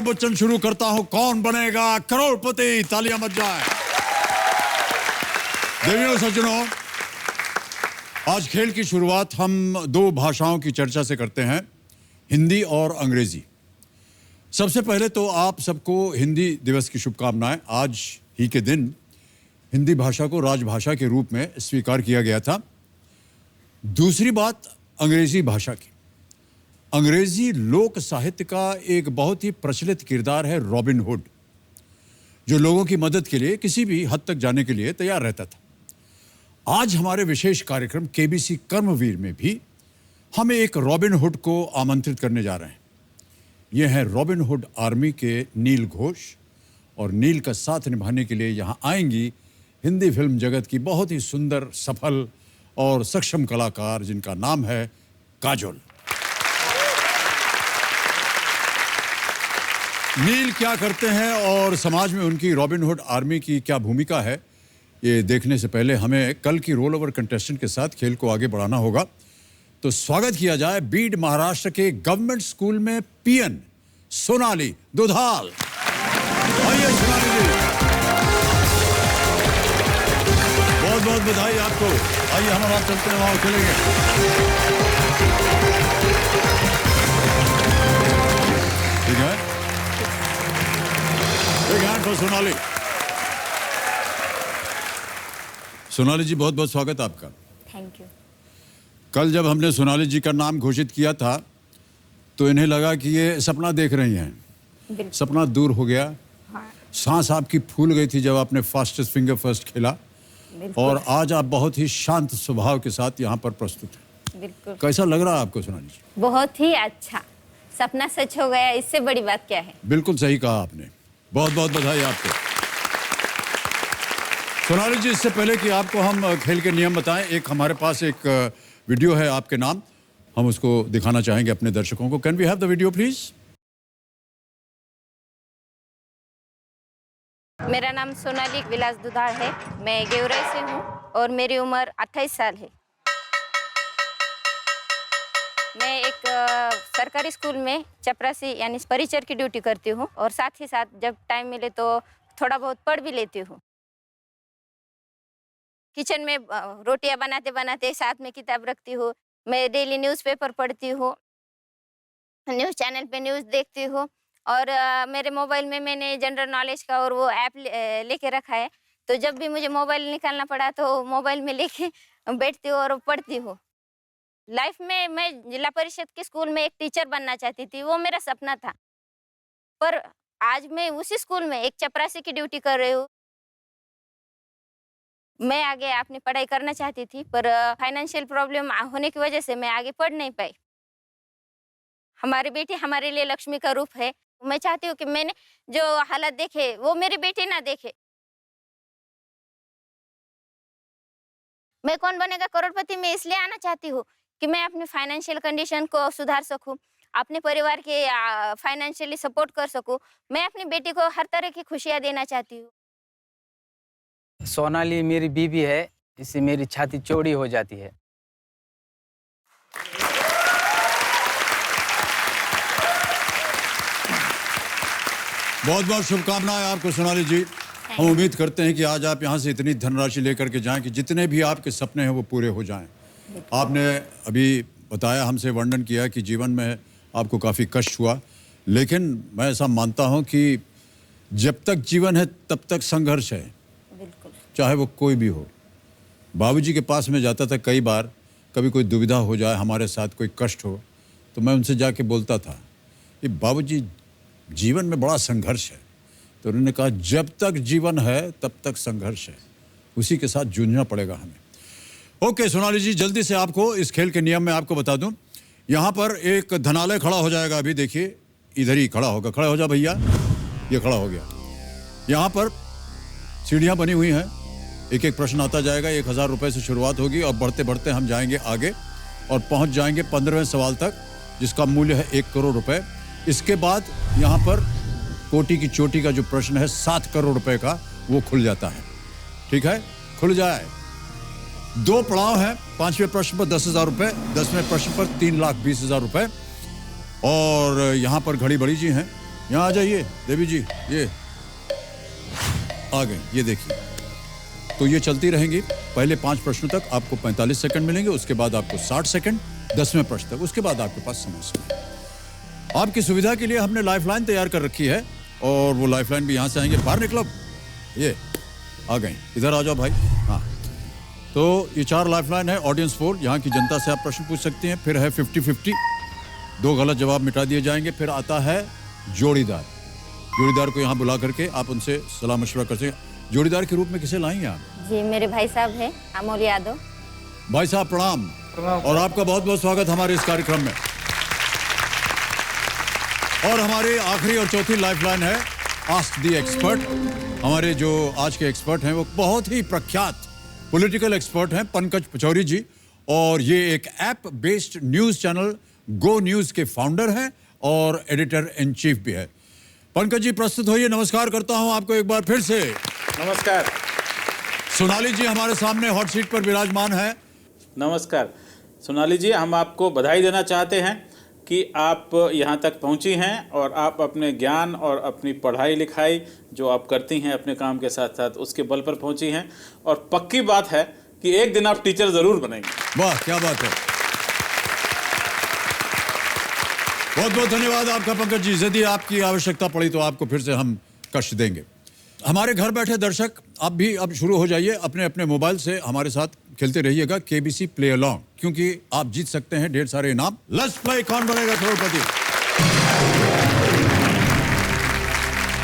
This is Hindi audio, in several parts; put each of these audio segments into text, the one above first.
बच्चन शुरू करता हूं कौन बनेगा करोड़पति। तालियां बज जाए। देवियों सज्जनों, आज खेल की शुरुआत हम दो भाषाओं की चर्चा से करते हैं, हिंदी और अंग्रेजी। सबसे पहले तो आप सबको हिंदी दिवस की शुभकामनाएं। आज ही के दिन हिंदी भाषा को राजभाषा के रूप में स्वीकार किया गया था। दूसरी बात अंग्रेजी भाषा की। अंग्रेजी लोक साहित्य का एक बहुत ही प्रचलित किरदार है रॉबिन हुड, जो लोगों की मदद के लिए किसी भी हद तक जाने के लिए तैयार रहता था। आज हमारे विशेष कार्यक्रम केबीसी कर्मवीर में भी हम एक रॉबिन हुड को आमंत्रित करने जा रहे हैं। ये हैं रॉबिन हुड आर्मी के नील घोष, और नील का साथ निभाने के लिए यहाँ आएंगी हिंदी फिल्म जगत की बहुत ही सुंदर, सफल और सक्षम कलाकार जिनका नाम है काजोल। नील क्या करते हैं और समाज में उनकी रॉबिन हुड आर्मी की क्या भूमिका है, ये देखने से पहले हमें कल की रोल ओवर कंटेस्टेंट के साथ खेल को आगे बढ़ाना होगा। तो स्वागत किया जाए बीड महाराष्ट्र के गवर्नमेंट स्कूल में पीएन सोनाली दुधाल। आइए सोनाली जी, बहुत बहुत बधाई आपको। आइए हमारा चलते हैं, वहां खेलेंगे। ठीक है, एक हैंड फॉर सोनाली। सोनाली जी, बहुत बहुत स्वागत आपका। Thank you. कल जब हमने सोनाली जी का नाम घोषित किया था तो इन्हें लगा कि ये सपना देख रही हैं। सपना दूर हो गया। हाँ। सांस आपकी फूल गई थी जब आपने फास्टेस्ट फिंगर फर्स्ट खेला, और आज आप बहुत ही शांत स्वभाव के साथ यहाँ पर प्रस्तुत हैं। बिल्कुल। कैसा लग रहा है आपको सोनाली जी? बहुत ही अच्छा, सपना सच हो गया, इससे बड़ी बात क्या है। बिल्कुल सही कहा आपने, बहुत बहुत बधाई आपको। सोनाली जी, इससे पहले कि आपको हम खेल के नियम बताएं, एक हमारे पास एक वीडियो है आपके नाम, हम उसको दिखाना चाहेंगे अपने दर्शकों को। Can we have the video please? मेरा नाम सोनाली विलास दुधार है, मैं गेवराई से हूँ और मेरी उम्र 28 साल है। मैं एक सरकारी स्कूल में चपरासी यानी परिचर की ड्यूटी करती हूँ, और साथ ही साथ जब टाइम मिले तो थोड़ा बहुत पढ़ भी लेती हूँ। किचन में रोटियां बनाते बनाते साथ में किताब रखती हूँ। मैं डेली न्यूज़पेपर पढ़ती हूँ, न्यूज़ चैनल पे न्यूज़ देखती हूँ, और मेरे मोबाइल में मैंने जनरल नॉलेज का और वो ऐप लेके रखा है। तो जब भी मुझे मोबाइल निकालना पड़ा तो मोबाइल में लेके बैठती हूँ और पढ़ती हूँ। लाइफ में मैं जिला परिषद के स्कूल में एक टीचर बनना चाहती थी, वो मेरा सपना था। पर आज मैं उसी स्कूल में एक चपरासी की ड्यूटी कर रही हूँ। मैं आगे अपनी पढ़ाई करना चाहती थी, पर फाइनेंशियल प्रॉब्लम होने की वजह से मैं आगे पढ़ नहीं पाई। हमारी बेटी हमारे लिए लक्ष्मी का रूप है। मैं चाहती हूँ कि मैंने जो हालत देखे वो मेरी बेटी ना देखे। मैं कौन बनेगा करोड़पति में इसलिए आना चाहती हूँ कि मैं अपनी फाइनेंशियल कंडीशन को सुधार सकूँ, अपने परिवार के फाइनेंशियली सपोर्ट कर सकूँ। मैं अपनी बेटी को हर तरह की खुशियाँ देना चाहती हूँ। सोनाली मेरी बीवी है, इससे मेरी छाती चौड़ी हो जाती है। बहुत बहुत शुभकामनाएं आपको सोनाली जी। हम उम्मीद करते हैं कि आज आप यहाँ से इतनी धनराशि लेकर के जाएं कि जितने भी आपके सपने हैं वो पूरे हो जाएं। आपने अभी बताया, हमसे वर्णन किया कि जीवन में आपको काफ़ी कष्ट हुआ, लेकिन मैं ऐसा मानता हूँ कि जब तक जीवन है तब तक संघर्ष है, चाहे वो कोई भी हो। बाबूजी के पास में जाता था कई बार, कभी कोई दुविधा हो जाए, हमारे साथ कोई कष्ट हो, तो मैं उनसे जाके बोलता था कि बाबूजी जीवन में बड़ा संघर्ष है। तो उन्होंने कहा जब तक जीवन है तब तक संघर्ष है, उसी के साथ जूझना पड़ेगा हमें। ओके सोनाली जी, जल्दी से आपको इस खेल के नियम में आपको बता दूं। यहाँ पर एक धनालय खड़ा हो जाएगा, अभी देखिए इधर ही खड़ा होगा। खड़ा हो जा भैया, ये खड़ा हो गया। यहाँ पर सीढ़ियाँ बनी हुई हैं, एक एक प्रश्न आता जाएगा। 1000 रुपये से शुरुआत होगी और बढ़ते बढ़ते हम जाएंगे आगे और पहुंच जाएंगे 15वें सवाल तक, जिसका मूल्य है 1 करोड़ रुपए। इसके बाद यहाँ पर कोटि की चोटी का जो प्रश्न है 7 करोड़ रुपए का, वो खुल जाता है। ठीक है, खुल जाए। 2 पड़ाव हैं। 5वें प्रश्न पर 10,000 रुपये, 10वें प्रश्न पर 3,20,000 रुपये। और यहाँ पर घड़ी बड़ी जी हैं, यहाँ आ जाइए देवी जी, ये आ गए, ये देखिए। तो ये चलती रहेंगी। पहले 5 प्रश्नों तक आपको 45 सेकंड मिलेंगे, उसके बाद आपको 60 सेकंड, 10वें प्रश्न तक, उसके बाद आपके पास समय। आपकी सुविधा के लिए हमने लाइफलाइन तैयार कर रखी है और वो लाइफलाइन भी यहाँ से आएंगे। बाहर निकलो, ये आ गई, इधर आ जाओ भाई। हाँ, तो ये 4 लाइफलाइन है। ऑडियंस पोल, यहाँ की जनता से आप प्रश्न पूछ सकते हैं। फिर है 50-50, 2 गलत जवाब मिटा दिए जाएंगे। फिर आता है जोड़ीदार। जोड़ीदार को यहाँ बुला करके आप उनसे सलाह मशवरा कर सकते। जोड़ीदार के रूप में किसे लाएंगे आप? जी, मेरे भाई साहब हैं अमोल यादव। भाई साहब प्रणाम, और आपका बहुत बहुत स्वागत हमारे इस कार्यक्रम में। और हमारी आखिरी और चौथी लाइफलाइन है आस्क द एक्सपर्ट। हमारे जो आज के एक्सपर्ट हैं वो बहुत ही प्रख्यात पॉलिटिकल एक्सपर्ट हैं, पंकज पचौरी जी, और ये एक app based news channel go news के फाउंडर हैं और एडिटर इन चीफ भी है। पंकज जी प्रस्तुत होइए। नमस्कार करता हूं आपको एक बार फिर से। नमस्कार। सोनाली जी हमारे सामने हॉट सीट पर विराजमान है। नमस्कार सोनाली जी, हम आपको बधाई देना चाहते हैं कि आप यहाँ तक पहुँची हैं और आप अपने ज्ञान और अपनी पढ़ाई लिखाई जो आप करती हैं अपने काम के साथ साथ, उसके बल पर पहुँची हैं। और पक्की बात है कि एक दिन आप टीचर ज़रूर बनेंगे। वाह, क्या बात है। बहुत बहुत धन्यवाद आपका पंकज जी। यदि आपकी आवश्यकता पड़ी तो आपको फिर से हम कष्ट देंगे। हमारे घर बैठे दर्शक, आप भी अब शुरू हो जाइए, अपने अपने मोबाइल से हमारे साथ खेलते रहिएगा केबीसी प्ले अलोंग, क्योंकि आप जीत सकते हैं ढेर सारे इनाम। लेट्स प्ले कौन बनेगा करोड़पति।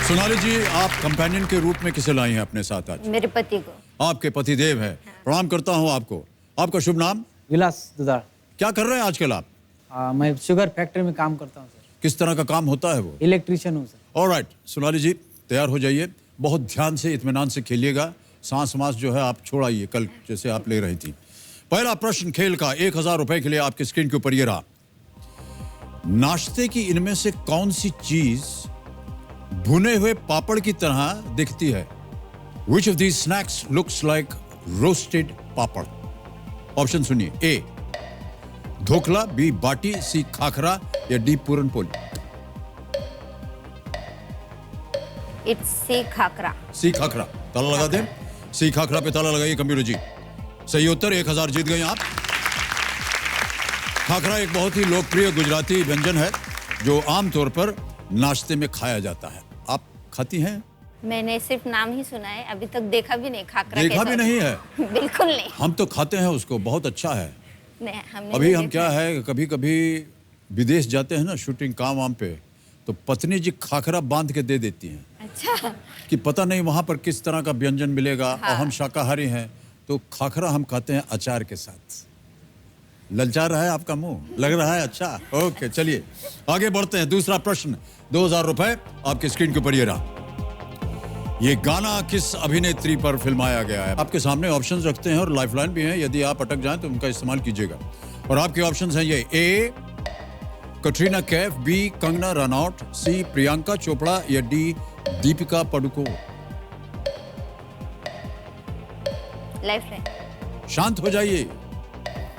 सोनाली जी, आप कंपेनियन के रूप में किसे लाई हैं अपने साथ आज? मेरे पति को। आपके पति देव है। प्रणाम करता हूं आपको। आपका शुभ नाम? विलास दुधार। क्या कर रहे हैं आजकल आप? मैं शुगर फैक्ट्री में काम करता हूँ सर। किस तरह का काम होता है वो? इलेक्ट्रीशियन हूँ सर। ऑलराइट, सोनाली जी तैयार हो जाइए। बहुत ध्यान से, इत्मीनान से खेलिएगा। सांस मास जो है आप छोड़ाइए, कल जैसे आप ले रही थी। पहला प्रश्न खेल का 1000 रुपए के लिए आपकी स्क्रीन के ऊपर ये रहा। नाश्ते की इनमें से कौन सी चीज भुने हुए पापड़ की तरह दिखती है? Which of these snacks looks like roasted papad? Option सुनिए। ए ढोकला, बी बाटी, सी खाखरा, या डी पूरन पोली। इट्स सी खाकरा। सी खाखरा, ताला लगा दें। सी खाखरा पे ताला लगाइए कंप्यूटर जी। सही उत्तर, 1000 जीत गए आप। खाखरा एक बहुत ही लोकप्रिय गुजराती व्यंजन है जो आमतौर पर नाश्ते में खाया जाता है। आप खाती हैं? मैंने सिर्फ नाम ही सुना है, अभी तक देखा भी नहीं। खाकरा देखा कैसा भी नहीं है? बिल्कुल नहीं। हम तो खाते हैं उसको, बहुत अच्छा है। नहीं, हमने अभी नहीं हम देखा। क्या है, कभी कभी विदेश जाते हैं ना शूटिंग काम वाम पे, तो पत्नी जी खाखरा बांध के दे देती हैं। अच्छा। कि पता नहीं वहां पर किस तरह का व्यंजन मिलेगा। और हम शाकाहारी हैं तो खाखरा हम खाते हैं अचार के साथ। ललचा रहा है आपका मुंह, लग रहा है अच्छा। ओके, चलिए आगे बढ़ते हैं। दूसरा प्रश्न, 2000 रुपए आपके स्क्रीन के ऊपर ये रहा। ये गाना किस अभिनेत्री पर फिल्माया गया है? आपके सामने ऑप्शंस रखते हैं और लाइफलाइन भी हैं, यदि आप अटक जाएं तो उनका इस्तेमाल कीजिएगा। और आपके ऑप्शंस हैं ये। ए कटरीना कैफ, बी कंगना रनौत, सी प्रियंका चोपड़ा, या डी दीपिका पादुकोण। लाइफलाइन। शांत हो जाइए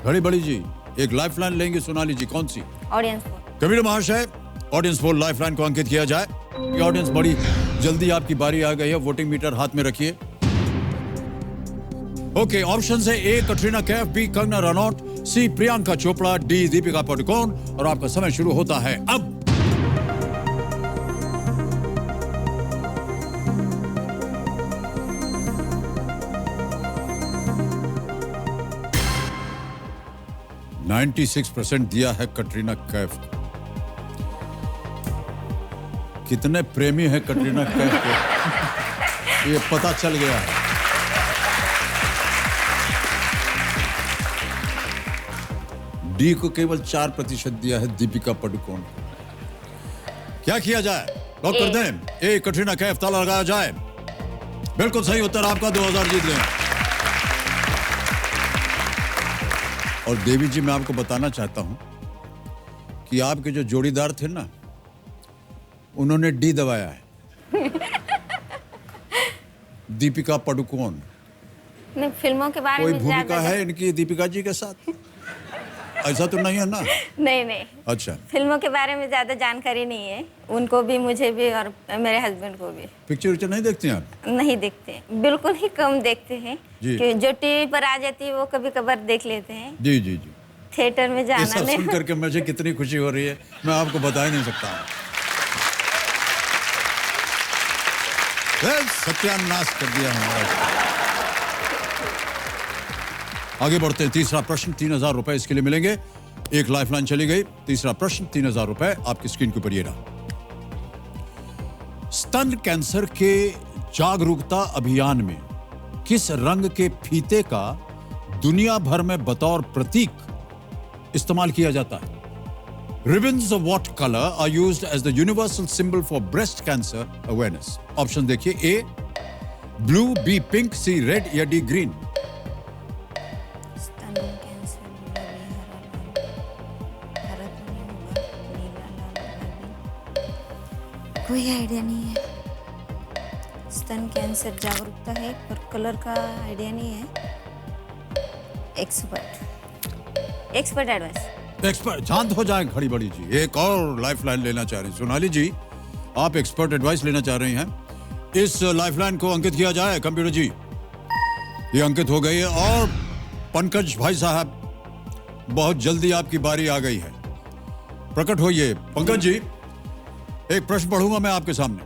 घड़ी बड़ी जी। एक लाइफलाइन लेंगे सोनाली जी, कौन सी? ऑडियंस को। कबीर महाशय, ऑडियंस पोल लाइफलाइन को अंकित किया जाए। ये ऑडियंस बड़ी जल्दी आपकी बारी आ गई है। वोटिंग मीटर हाथ में रखिए। ओके, ऑप्शन है ए कटरीना कैफ, बी कंगना रनौत, सी प्रियंका चोपड़ा, डी दीपिका पादुकोण। और आपका समय शुरू होता है अब। %96 दिया है कटरीना कैफ को। कितने प्रेमी है कटरीना कैफ को ये पता चल गया है। डी को केवल 4% दिया है दीपिका पादुकोण। क्या किया जाए? लॉक कर दें। ए कटरीना कैफ, ताला लगाया जाए। बिल्कुल सही उत्तर आपका, 2000 जीत गए। और देवी जी, मैं आपको बताना चाहता हूं कि आपके जो जोड़ीदार थे ना, उन्होंने डी दबाया है। दीपिका पादुकोण। नहीं, फिल्मों के बारे कोई में भूमिका ज्यादा है इनकी दीपिका जी के साथ? ऐसा तो नहीं है ना? नहीं नहीं, अच्छा, फिल्मों के बारे में ज़्यादा जानकारी नहीं है उनको भी, मुझे भी और मेरे हस्बैंड को भी। पिक्चर विक्चर नहीं देखते हैं आप? नहीं देखते, बिल्कुल ही कम देखते हैं। जी। कि जो टीवी पर आ जाती है वो कभी कभार देख लेते हैं, जी जी जी। थिएटर में ये जाना सब नहीं। सुन करके मुझे कितनी खुशी हो रही है, मैं आपको बता ही नहीं सकता। सत्यानाश कर दिया हमारा। आगे बढ़ते हैं, तीसरा प्रश्न 3000 रुपए इसके लिए मिलेंगे। एक लाइफलाइन चली गई, तीसरा प्रश्न 3000 रुपए आपकी स्क्रीन के ऊपर ये रहा। स्तन कैंसर के जागरूकता अभियान में किस रंग के फीते का दुनिया भर में बतौर प्रतीक इस्तेमाल किया जाता है? Ribbons of what color are used as the universal symbol for breast cancer awareness? Option देखिए, A blue, B pink, C red या D ग्रीन। स्तन कैंसर, गुलाबी, हरा तो नहीं होगा, नीला, लाल, गुलाबी, कोई आइडिया नहीं है। स्तन कैंसर जागरूकता है पर कलर का आइडिया नहीं है। Expert advice. एक्सपर्ट शांत हो जाए खड़ी बड़ी जी। एक और लाइफलाइन लेना चाह रही हैं सोनाली जी, आप एक्सपर्ट एडवाइस लेना चाह रही हैं। इस लाइफलाइन को अंकित किया जाए कंप्यूटर जी। ये अंकित हो गई है और पंकज भाई साहब, बहुत जल्दी आपकी बारी आ गई है, प्रकट होइए। पंकज जी, एक प्रश्न पढ़ूंगा मैं आपके सामने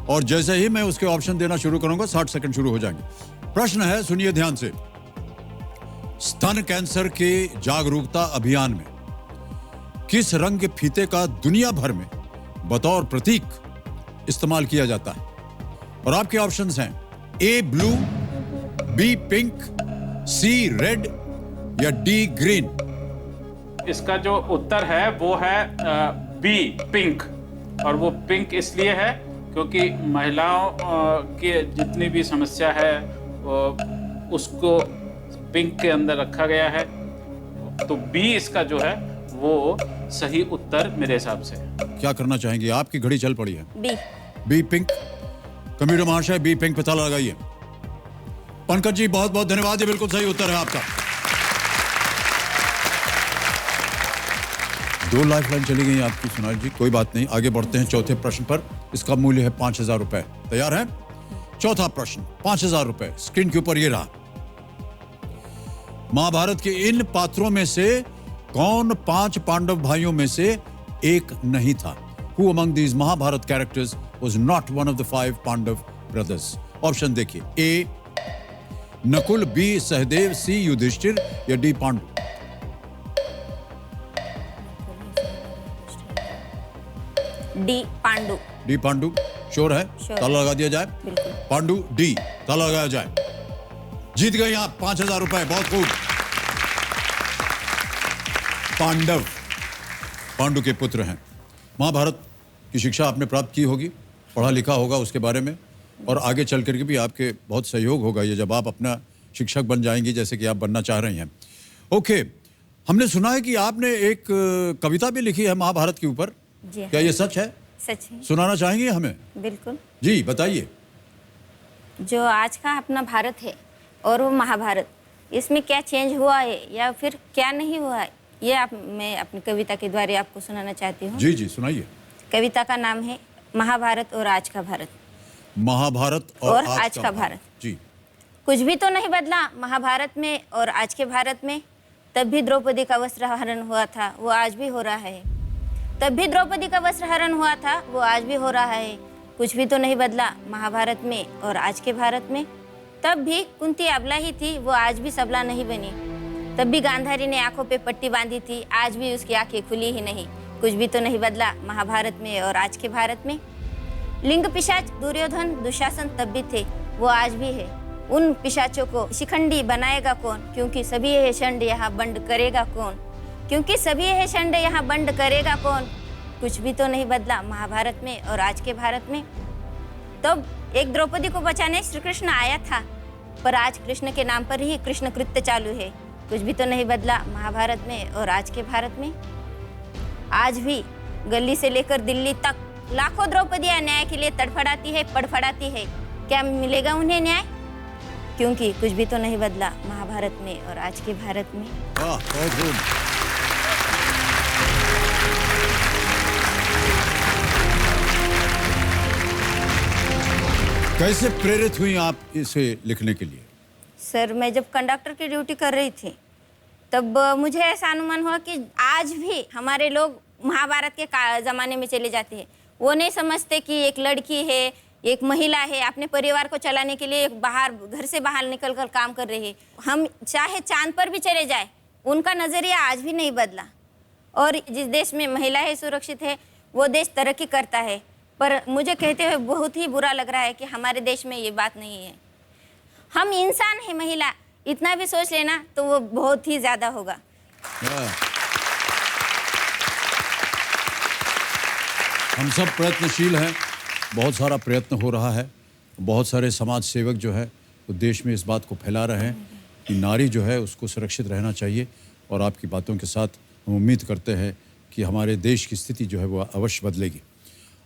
और जैसे ही मैं उसके ऑप्शन देना शुरू करूंगा 60 सेकंड शुरू हो जाएंगे। प्रश्न है, सुनिए ध्यान से। स्तन कैंसर के जागरूकता अभियान में किस रंग के फीते का दुनिया भर में बतौर प्रतीक इस्तेमाल किया जाता है? और आपके ऑप्शंस हैं A blue, B pink, C red या D ग्रीन। इसका जो उत्तर है वो है बी पिंक। और वो पिंक इसलिए है क्योंकि महिलाओं की जितनी भी समस्या है उसको पिंक के अंदर रखा गया है। तो बी इसका जो है वो सही उत्तर मेरे हिसाब से। क्या करना चाहेंगे? आपकी घड़ी चल पड़ी है। B pink. कंप्यूटर महाशय, बी पिंक पे ताला लगाइए। पंकज जी बहुत बहुत धन्यवाद, ये बिल्कुल सही उत्तर है आपका। 2 लाइफलाइन चली गई आपकी सोनाली जी, कोई बात नहीं। आगे बढ़ते हैं चौथे प्रश्न पर। इसका मूल्य है 5000 रुपए। तैयार है? चौथा प्रश्न 5000 रुपए स्क्रीन के ऊपर ये रहा। महाभारत के इन पात्रों में से कौन 5 पांडव भाइयों में से एक नहीं था? Who among these Mahabharat characters was not one of the 5 Pandav brothers? Option देखिए, A Nakul, B Sahadev, C Yudhishthir या D Pandu. D Pandu sure है? Sure. ताला लगा दिया जाए। बिल्कुल। पांडु डी, ताला लगाया जाए। जीत गए आप 5000 रुपए, बहुत खूब। पांडु के पुत्र हैं। महाभारत की शिक्षा आपने प्राप्त की होगी, पढ़ा लिखा होगा उसके बारे में, और आगे चल करके भी आपके बहुत सहयोग होगा ये जब आप अपना शिक्षक बन जाएंगी जैसे कि आप बनना चाह रही हैं। ओके, हमने सुना है कि आपने एक कविता भी लिखी है महाभारत के ऊपर, जी क्या ये सच है? सच है, सुनाना चाहेंगे हमें? बिल्कुल। जी बताइए। जो आज का अपना भारत है और वो महाभारत, इसमें क्या चेंज हुआ है या फिर क्या नहीं हुआ है, ये मैं अपनी कविता के द्वारा आपको सुनाना चाहती हूँ। जी जी सुनाइए। कविता का नाम है महाभारत और आज का भारत। महाभारत और आज का भारत। जी। कुछ भी तो नहीं बदला महाभारत में और आज के भारत में। तब भी द्रौपदी का वस्त्रहरण हुआ था, वो आज भी हो रहा है। तब भी द्रौपदी का वस्त्रहरण हुआ था, वो आज भी हो रहा है। कुछ भी तो नहीं बदला महाभारत में और आज के भारत में। तब भी कुंती अबला ही थी, वो आज भी सबला नहीं बनी। तब भी गांधारी ने आंखों पे पट्टी बांधी थी, आज भी उसकी आंखें खुली ही नहीं। कुछ भी तो नहीं बदला महाभारत में और आज के भारत में। लिंग पिशाच दुर्योधन दुशासन तब भी थे, वो आज भी है। उन पिशाचों को शिखंडी बनाएगा कौन, क्योंकि सभी यह षंड यहाँ बंड करेगा कौन, क्योंकि सभी यह षंड यहाँ बंड करेगा कौन। कुछ भी तो नहीं बदला महाभारत में और आज के भारत में। तब एक द्रौपदी को बचाने श्री कृष्ण आया था, पर आज कृष्ण के नाम पर ही कृष्ण कृत्य चालू है। कुछ भी तो नहीं बदला महाभारत में और आज के भारत में। आज भी गली से लेकर दिल्ली तक लाखों द्रौपदियां न्याय के लिए तड़फड़ाती है, पड़फड़ाती है। क्या मिलेगा उन्हें न्याय? क्योंकि कुछ भी तो नहीं बदला महाभारत में और आज के भारत में। वाह, बहुत खूब। कैसे प्रेरित हुई आप इसे लिखने के लिए? सर, मैं जब कंडक्टर की ड्यूटी कर रही थी तब मुझे ऐसा अनुमान हुआ कि आज भी हमारे लोग महाभारत के ज़माने में चले जाते हैं। वो नहीं समझते कि एक लड़की है, एक महिला है, अपने परिवार को चलाने के लिए बाहर, घर से बाहर निकल कर काम कर रही है। हम चाहे चांद पर भी चले जाए, उनका नज़रिया आज भी नहीं बदला। और जिस देश में महिलाएं सुरक्षित है वो देश तरक्की करता है। पर मुझे कहते हुए बहुत ही बुरा लग रहा है कि हमारे देश में ये बात नहीं है। हम इंसान हैं, महिला, इतना भी सोच लेना तो वो बहुत ही ज़्यादा होगा। हम सब प्रयत्नशील हैं, बहुत सारा प्रयत्न हो रहा है। बहुत सारे समाज सेवक जो है वो देश में इस बात को फैला रहे हैं कि नारी जो है उसको सुरक्षित रहना चाहिए। और आपकी बातों के साथ हम उम्मीद करते हैं कि हमारे देश की स्थिति जो है वो अवश्य बदलेगी।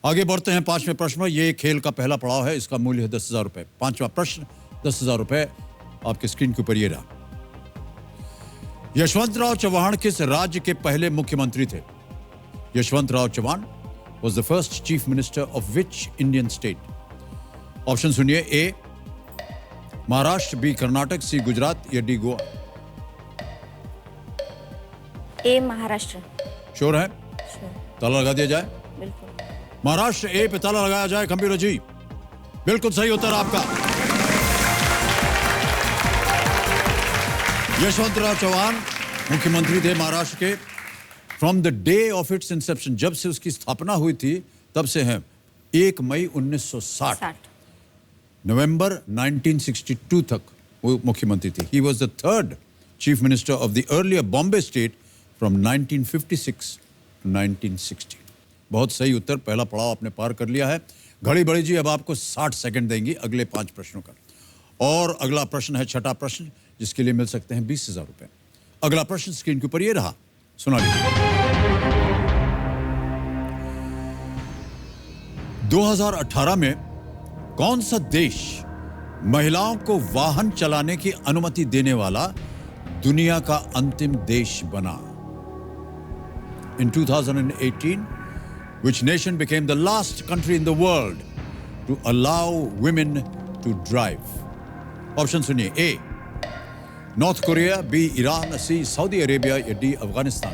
आगे बढ़ते हैं 5वें प्रश्न में। ये खेल का पहला पड़ाव है, इसका मूल्य है 10,000 रुपये। 5वां प्रश्न 10,000 रुपये आपके स्क्रीन के ऊपर ये रहा। यशवंतराव चव्हाण किस राज्य के पहले मुख्यमंत्री थे? Yashwantrao Chavan was the first chief minister of which Indian state? Option सुनिए। ए महाराष्ट्र, बी कर्नाटक, सी गुजरात या डी गोवा? ए महाराष्ट्र। श्योर है? ताला लगा दिया जाए? बिल्कुल। महाराष्ट्र ए पे ताला लगाया जाए। कंप्यूटर जी, बिल्कुल सही उत्तर आपका। यशवंतराव चव्हाण मुख्यमंत्री थे महाराष्ट्र के from the day of its inception, जब से उसकी स्थापना हुई थी तब से हैं 1 मई 1960 नवंबर 1962 तक वो मुख्यमंत्री थे। He was the third chief minister of the earlier Bombay state from 1956 to 1960। बहुत सही उत्तर, पहला पड़ाव आपने पार कर लिया है। घड़ी बड़ी जी अब आपको 60 सेकंड देंगी अगले 5 प्रश्नों का। और अगला प्रश्न है छठा प्रश्न, जिसके लिए मिल सकते हैं 20,000 रुपए। अगला प्रश्न स्क्रीन के ऊपर ये रहा, सुना लीजिए। 2018 में कौन सा देश महिलाओं को वाहन चलाने की अनुमति देने वाला दुनिया का अंतिम देश बना? In 2018, which nation became the last country in the world to allow women to drive? Option सुनिए। A North Korea, B Iran, C Saudi Arabia या डी अफगानिस्तान?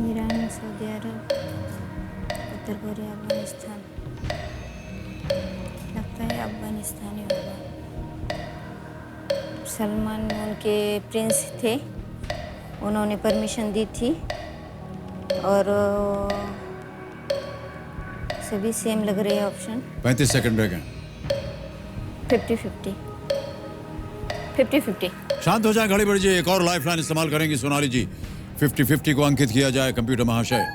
ईरान, सऊदी अरब, उत्तर कोरिया, अफगानिस्तान। लगता है अफगानिस्तान ही होगा। सलमान उनके प्रिंस थे, उन्होंने परमिशन दी थी। और सभी सेम लग रहे हैं ऑप्शन। 35 सेकंड रह गए। 50-50। 50-50। शांत हो जाए, घड़ी बढ़ जाए। एक और लाइफलाइन इस्तेमाल करेंगी सोनाली जी। 50-50 को अंकित किया जाए कंप्यूटर महाशय।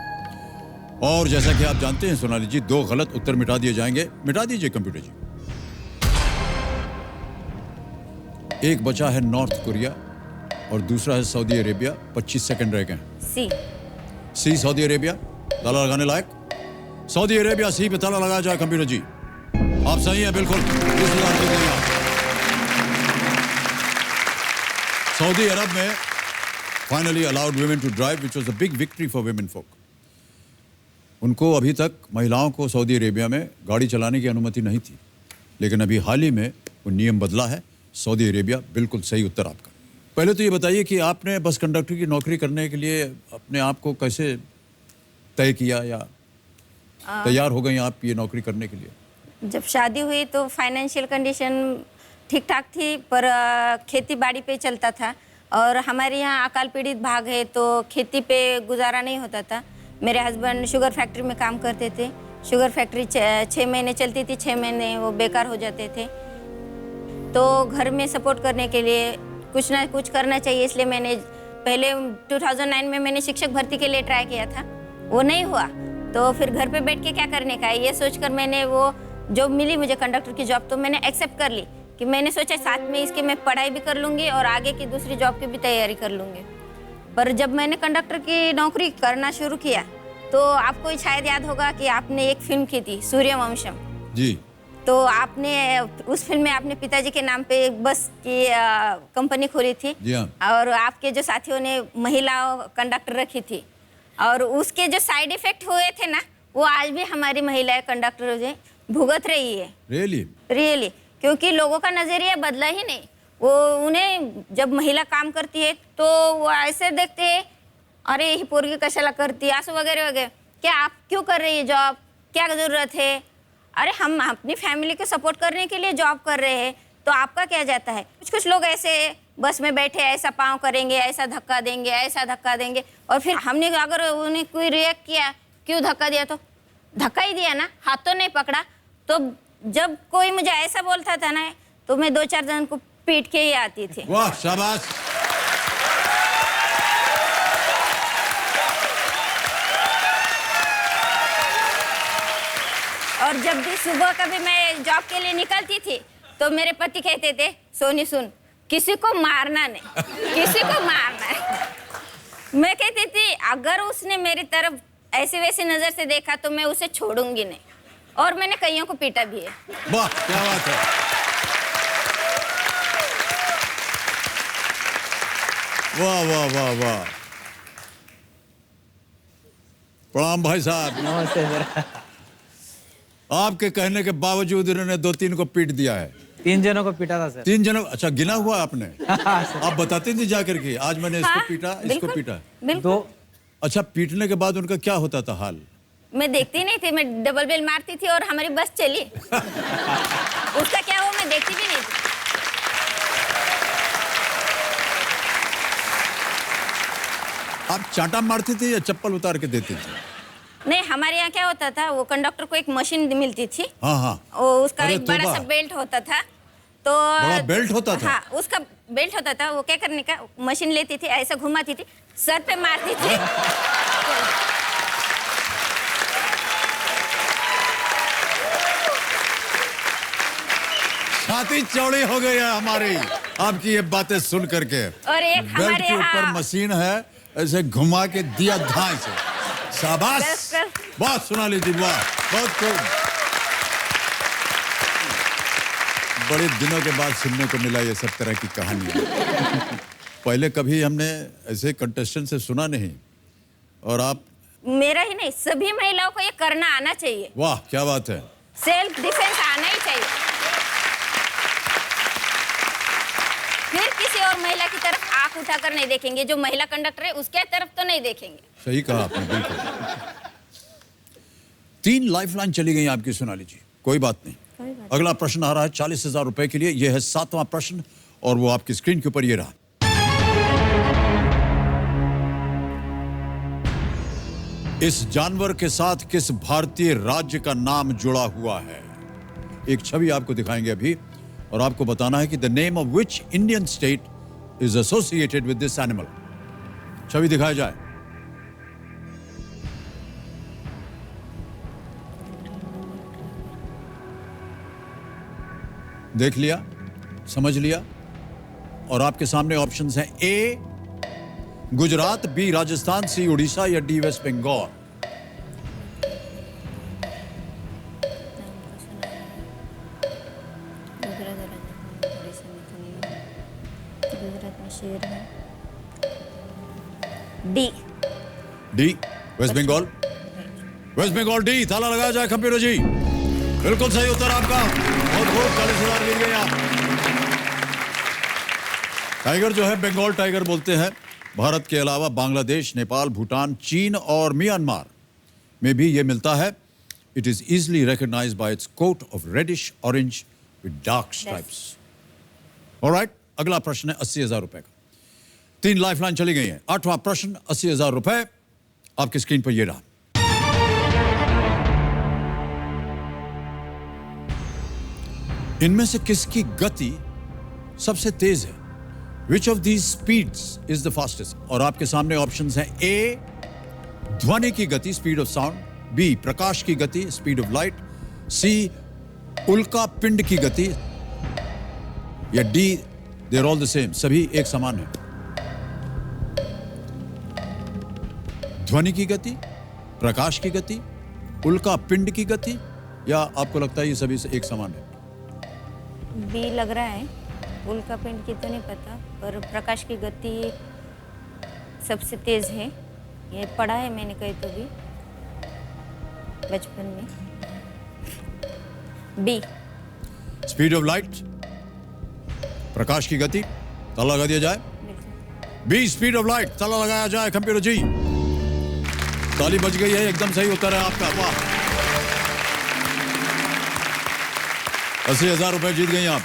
और जैसा कि आप जानते हैं सोनाली जी, 2 गलत उत्तर मिटा दिए जाएंगे। मिटा दीजिए कंप्यूटर जी। एक बचा है नॉर्थ कोरिया और दूसरा है सऊदी अरेबिया। 25 सेकंड रह गए। सी सऊदी अरेबिया ताला लगाने लायक? सऊदी अरेबिया सी पे ताला लगाया जाए कंप्यूटर जी। आप सही हैं बिल्कुल। सऊदी अरब में finally allowed women to drive, which was a big victory for women folk. उनको अभी तक महिलाओं को सऊदी अरेबिया में गाड़ी चलाने की अनुमति नहीं थी, लेकिन अभी हाल ही में वो नियम बदला है। सऊदी अरेबिया बिल्कुल सही उत्तर आपका। पहले तो ये बताइए कि आपने बस कंडक्टर की नौकरी करने के लिए अपने आप को कैसे तय किया या तैयार हो गई आप ये नौकरी करने के लिए? जब शादी हुई तो फाइनेंशियल कंडीशन ठीक ठाक थी, पर खेती बाड़ी पे चलता था। और हमारे यहाँ अकाल पीड़ित भाग है तो खेती पे गुजारा नहीं होता था। मेरे हस्बैंड शुगर फैक्ट्री में काम करते थे। शुगर फैक्ट्री 6 महीने चलती थी, 6 महीने वो बेकार हो जाते थे। तो घर में सपोर्ट करने के लिए कुछ ना कुछ करना चाहिए, इसलिए मैंने पहले 2009 में मैंने शिक्षक भर्ती के लिए ट्राई किया था, वो नहीं हुआ। तो फिर घर पे बैठ के क्या करने का है, ये सोचकर मैंने वो जॉब मिली मुझे कंडक्टर की जॉब, तो मैंने एक्सेप्ट कर ली कि मैंने सोचा साथ में इसके मैं पढ़ाई भी कर लूँगी और आगे की दूसरी जॉब की भी तैयारी कर लूँगी। पर जब मैंने कंडक्टर की नौकरी करना शुरू किया तो आपको शायद याद होगा कि आपने एक फिल्म की थी सूर्यवंशम जी। तो आपने उस फिल्म में अपने पिताजी के नाम पे एक बस की कंपनी खोली थी। और आपके जो साथियों ने महिला कंडक्टर रखी थी, और उसके जो साइड इफेक्ट हुए थे ना, वो आज भी हमारी महिलाएं कंडक्टर जो भुगत रही है रियली? रियली, क्योंकि लोगों का नजरिया बदला ही नहीं। वो उन्हें जब महिला काम करती है तो वो ऐसे देखते हैं, अरे ही पोरगी कशाला करती है, असं वगैरह वगैरह, क्या आप क्यों कर रही है जॉब, क्या जरूरत है? अरे हम अपनी फैमिली को सपोर्ट करने के लिए जॉब कर रहे हैं, तो आपका क्या जाता है? कुछ कुछ लोग ऐसे बस में बैठे ऐसा पाँव करेंगे, ऐसा धक्का देंगे, ऐसा धक्का देंगे, और फिर हमने अगर उन्हें कोई रिएक्ट किया, क्यों धक्का दिया, तो धक्का ही दिया ना, हाथ तो नहीं पकड़ा। तो जब कोई मुझे ऐसा बोलता था ना, तो मैं 2-4 जन को पीट के ही आती थी। वाह, शाबाश। और जब भी सुबह कभी मैं जॉब के लिए निकलती थी तो मेरे पति कहते थे, सोनी सुन, किसी को मारना नहीं, किसी को मारना है। मैं कहती थी अगर उसने मेरी तरफ ऐसे वैसे नजर से देखा तो मैं उसे छोड़ूंगी नहीं, और मैंने कईयों को पीटा भी है। वाह, क्या बात है। वाह वाह वाह वाह। प्रणाम भाई साहब। नमस्ते सर। आपके कहने के बावजूद इन्होंने 2-3 को पीट दिया है। 3 जनों को पीटा था सर। 3 जनों? अच्छा, गिना हुआ आपने? हाँ, सर। आप बताते थे जाकर के, आज मैंने इसको हाँ, पीटा, इसको बिल्कुल, पीटा। बिल्कुल। 2 अच्छा, पीटने के बाद उनका क्या होता था हाल? मैं देखती नहीं थी, मैं डबल बेल मारती थी और हमारी बस चली। उसका क्या हो मैं देखती भी नहीं थी। आप चांटा मारती थी या चप्पल उतार के देती थी? नहीं, हमारे यहाँ क्या होता था, वो कंडक्टर को एक मशीन मिलती थी। हाँ हाँ। वो उसका अरे एक बड़ा तौबा। सा बेल्ट होता था, तो बड़ा बेल्ट होता था? हाँ, उसका बेल्ट होता था। वो क्या करने का, मशीन लेती थी, ऐसा घुमाती थी, सर पे मारती थी। छाती चौड़ी हो गई है हमारी आपकी ये बातें सुन करके। और एक बेल्ट हमारे के ऊपर यहाँ मशीन है, ऐसे घुमा के दिया धाए से। शाबाश, बस। वाह सोनाली जी, वाह, बहुत खूब। बड़े दिनों के बाद सुनने को मिला ये सब तरह की कहानियां। पहले कभी हमने ऐसे कंटेस्टेंट से सुना नहीं, और आप। मेरा ही नहीं, सभी महिलाओं को ये करना आना चाहिए। वाह, क्या बात है। सेल्फ डिफेंस आना ही चाहिए। फिर किसी और महिला की तरफ आंख उठाकर नहीं देखेंगे, जो महिला कंडक्टर है उसके तरफ तो नहीं देखेंगे। सही कहा आपने, बिल्कुल। 3 लाइफलाइन चली गई आपकी सोनाली जी, कोई बात नहीं। अगला प्रश्न आ रहा है 40,000 रुपए के लिए। यह है 7वां प्रश्न, और वो आपकी स्क्रीन के ऊपर ये रहा। इस जानवर के साथ किस भारतीय राज्य का नाम जुड़ा हुआ है? एक छवि आपको दिखाएंगे अभी, और आपको बताना है कि the name of which Indian state is associated with this animal. छवि दिखाया जाए। देख लिया, समझ लिया, और आपके सामने ऑप्शंस हैं: A Gujarat, B Rajasthan, C Orissa, या D West Bengal. D. D West Bengal. West Bengal D. ताला लगाया जाए कंप्यूटर जी। बिल्कुल सही उत्तर आपका। बहुत खूब, 40,000 मिल गए आप। टाइगर जो है बंगाल टाइगर बोलते हैं। भारत के अलावा बांग्लादेश, नेपाल, भूटान, चीन और म्यांमार में भी ये मिलता है। It is easily recognised by its coat of reddish orange with dark stripes. Alright, अगला प्रश्न है 80,000 रुपए का। 3 लाइफलाइन चली गई हैं। 8वां प्रश्न, 80,000 रुपए आपकी स्क्रीन पर ये रहा। इनमें से किसकी गति सबसे तेज है? Which of these speeds is the fastest? और आपके सामने ऑप्शंस हैं: ए ध्वनि की गति, स्पीड ऑफ साउंड, बी प्रकाश की गति, स्पीड ऑफ लाइट, सी उल्का पिंड की गति, या D they are all the same, सभी एक समान है। ध्वनि की गति, प्रकाश की गति, उल्का पिंड की गति, या आपको लगता है ये सभी से एक समान है? बी लग रहा है। उल्का पिंड की तो नहीं पता, पर प्रकाश की गति सबसे तेज है, ये पढ़ा है मैंने कहीं तो भी बचपन में। बी। स्पीड ऑफ लाइट, प्रकाश की गति, ताला लगा दिया जाए। बी स्पीड ऑफ लाइट, ताला लगाया जाए कंप्यूटर जी। ताली बज गई है, एकदम सही उत्तर है आपका। वाह, 80,000 रुपए जीत गई आप।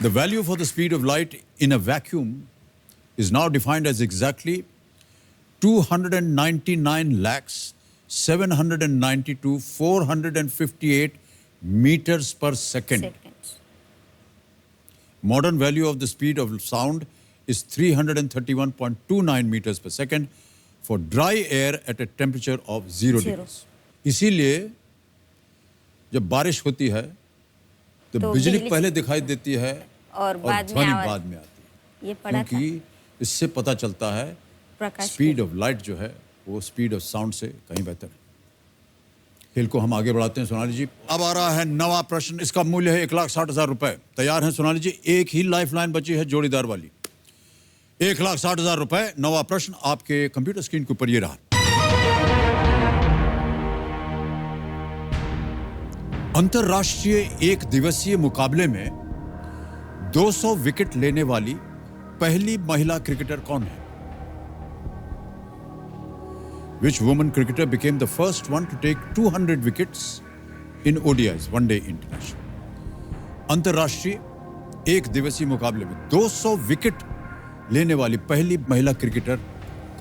The value for the speed of light in a vacuum is now defined as exactly 299,792,458 meters per second. Seconds. Modern value of the speed of sound is 331.29 meters per second for dry air at a temperature of 0 Zero. degrees. इसीलिए जब बारिश होती है तो तो बिजली बिजली पहले दिखाई देती है और बाद में ध्वनि आवाज। बाद में आती है, ये पढ़ा था क्योंकि इससे पता चलता है प्रकाश स्पीड ऑफ लाइट जो है वो स्पीड ऑफ साउंड से कहीं बेहतर है। खेल को हम आगे बढ़ाते हैं सोनाली जी। अब आ रहा है नवा प्रश्न, इसका मूल्य है 1,60,000 रुपए। तैयार हैं सोनाली जी? एक ही लाइफ लाइन बची है जोड़ीदार वाली। 1,60,000 रुपए। नवा प्रश्न आपके कंप्यूटर स्क्रीन के ऊपर ये रहा। अंतरराष्ट्रीय एक दिवसीय मुकाबले में 200 विकेट लेने वाली पहली महिला क्रिकेटर कौन है? Which woman cricketer became the first one to take 200 wickets in ODIs, One Day International? अंतरराष्ट्रीय एक दिवसीय मुकाबले में 200 विकेट लेने वाली पहली महिला क्रिकेटर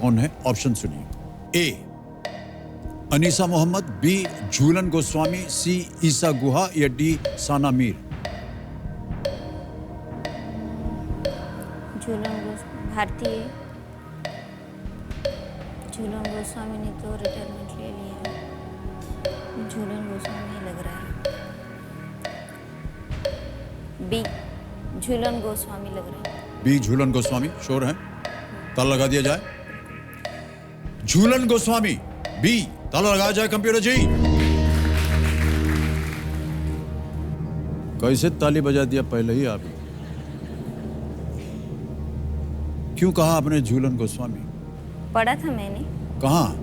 कौन है? ऑप्शन सुनिए। ए अनीसा मोहम्मद, बी झूलन गोस्वामी, सी ईसा गुहा या डी साना मीर। भारतीय झूलन गोस्वामी ने तो रिटायरमेंट ले लिया। झूलन गोस्वामी लग रहा है। बी झूलन गोस्वामी लग रहा है। बी झूलन गोस्वामी श्योर है? ताला लगा दिया जाए। झूलन गोस्वामी बी, ताला लगाया जाए कंप्यूटर जी। कैसे ताली बजा दिया पहले ही आप? क्यों कहा आपने झूलन गोस्वामी? पढ़ा था मैंने, कहाँ?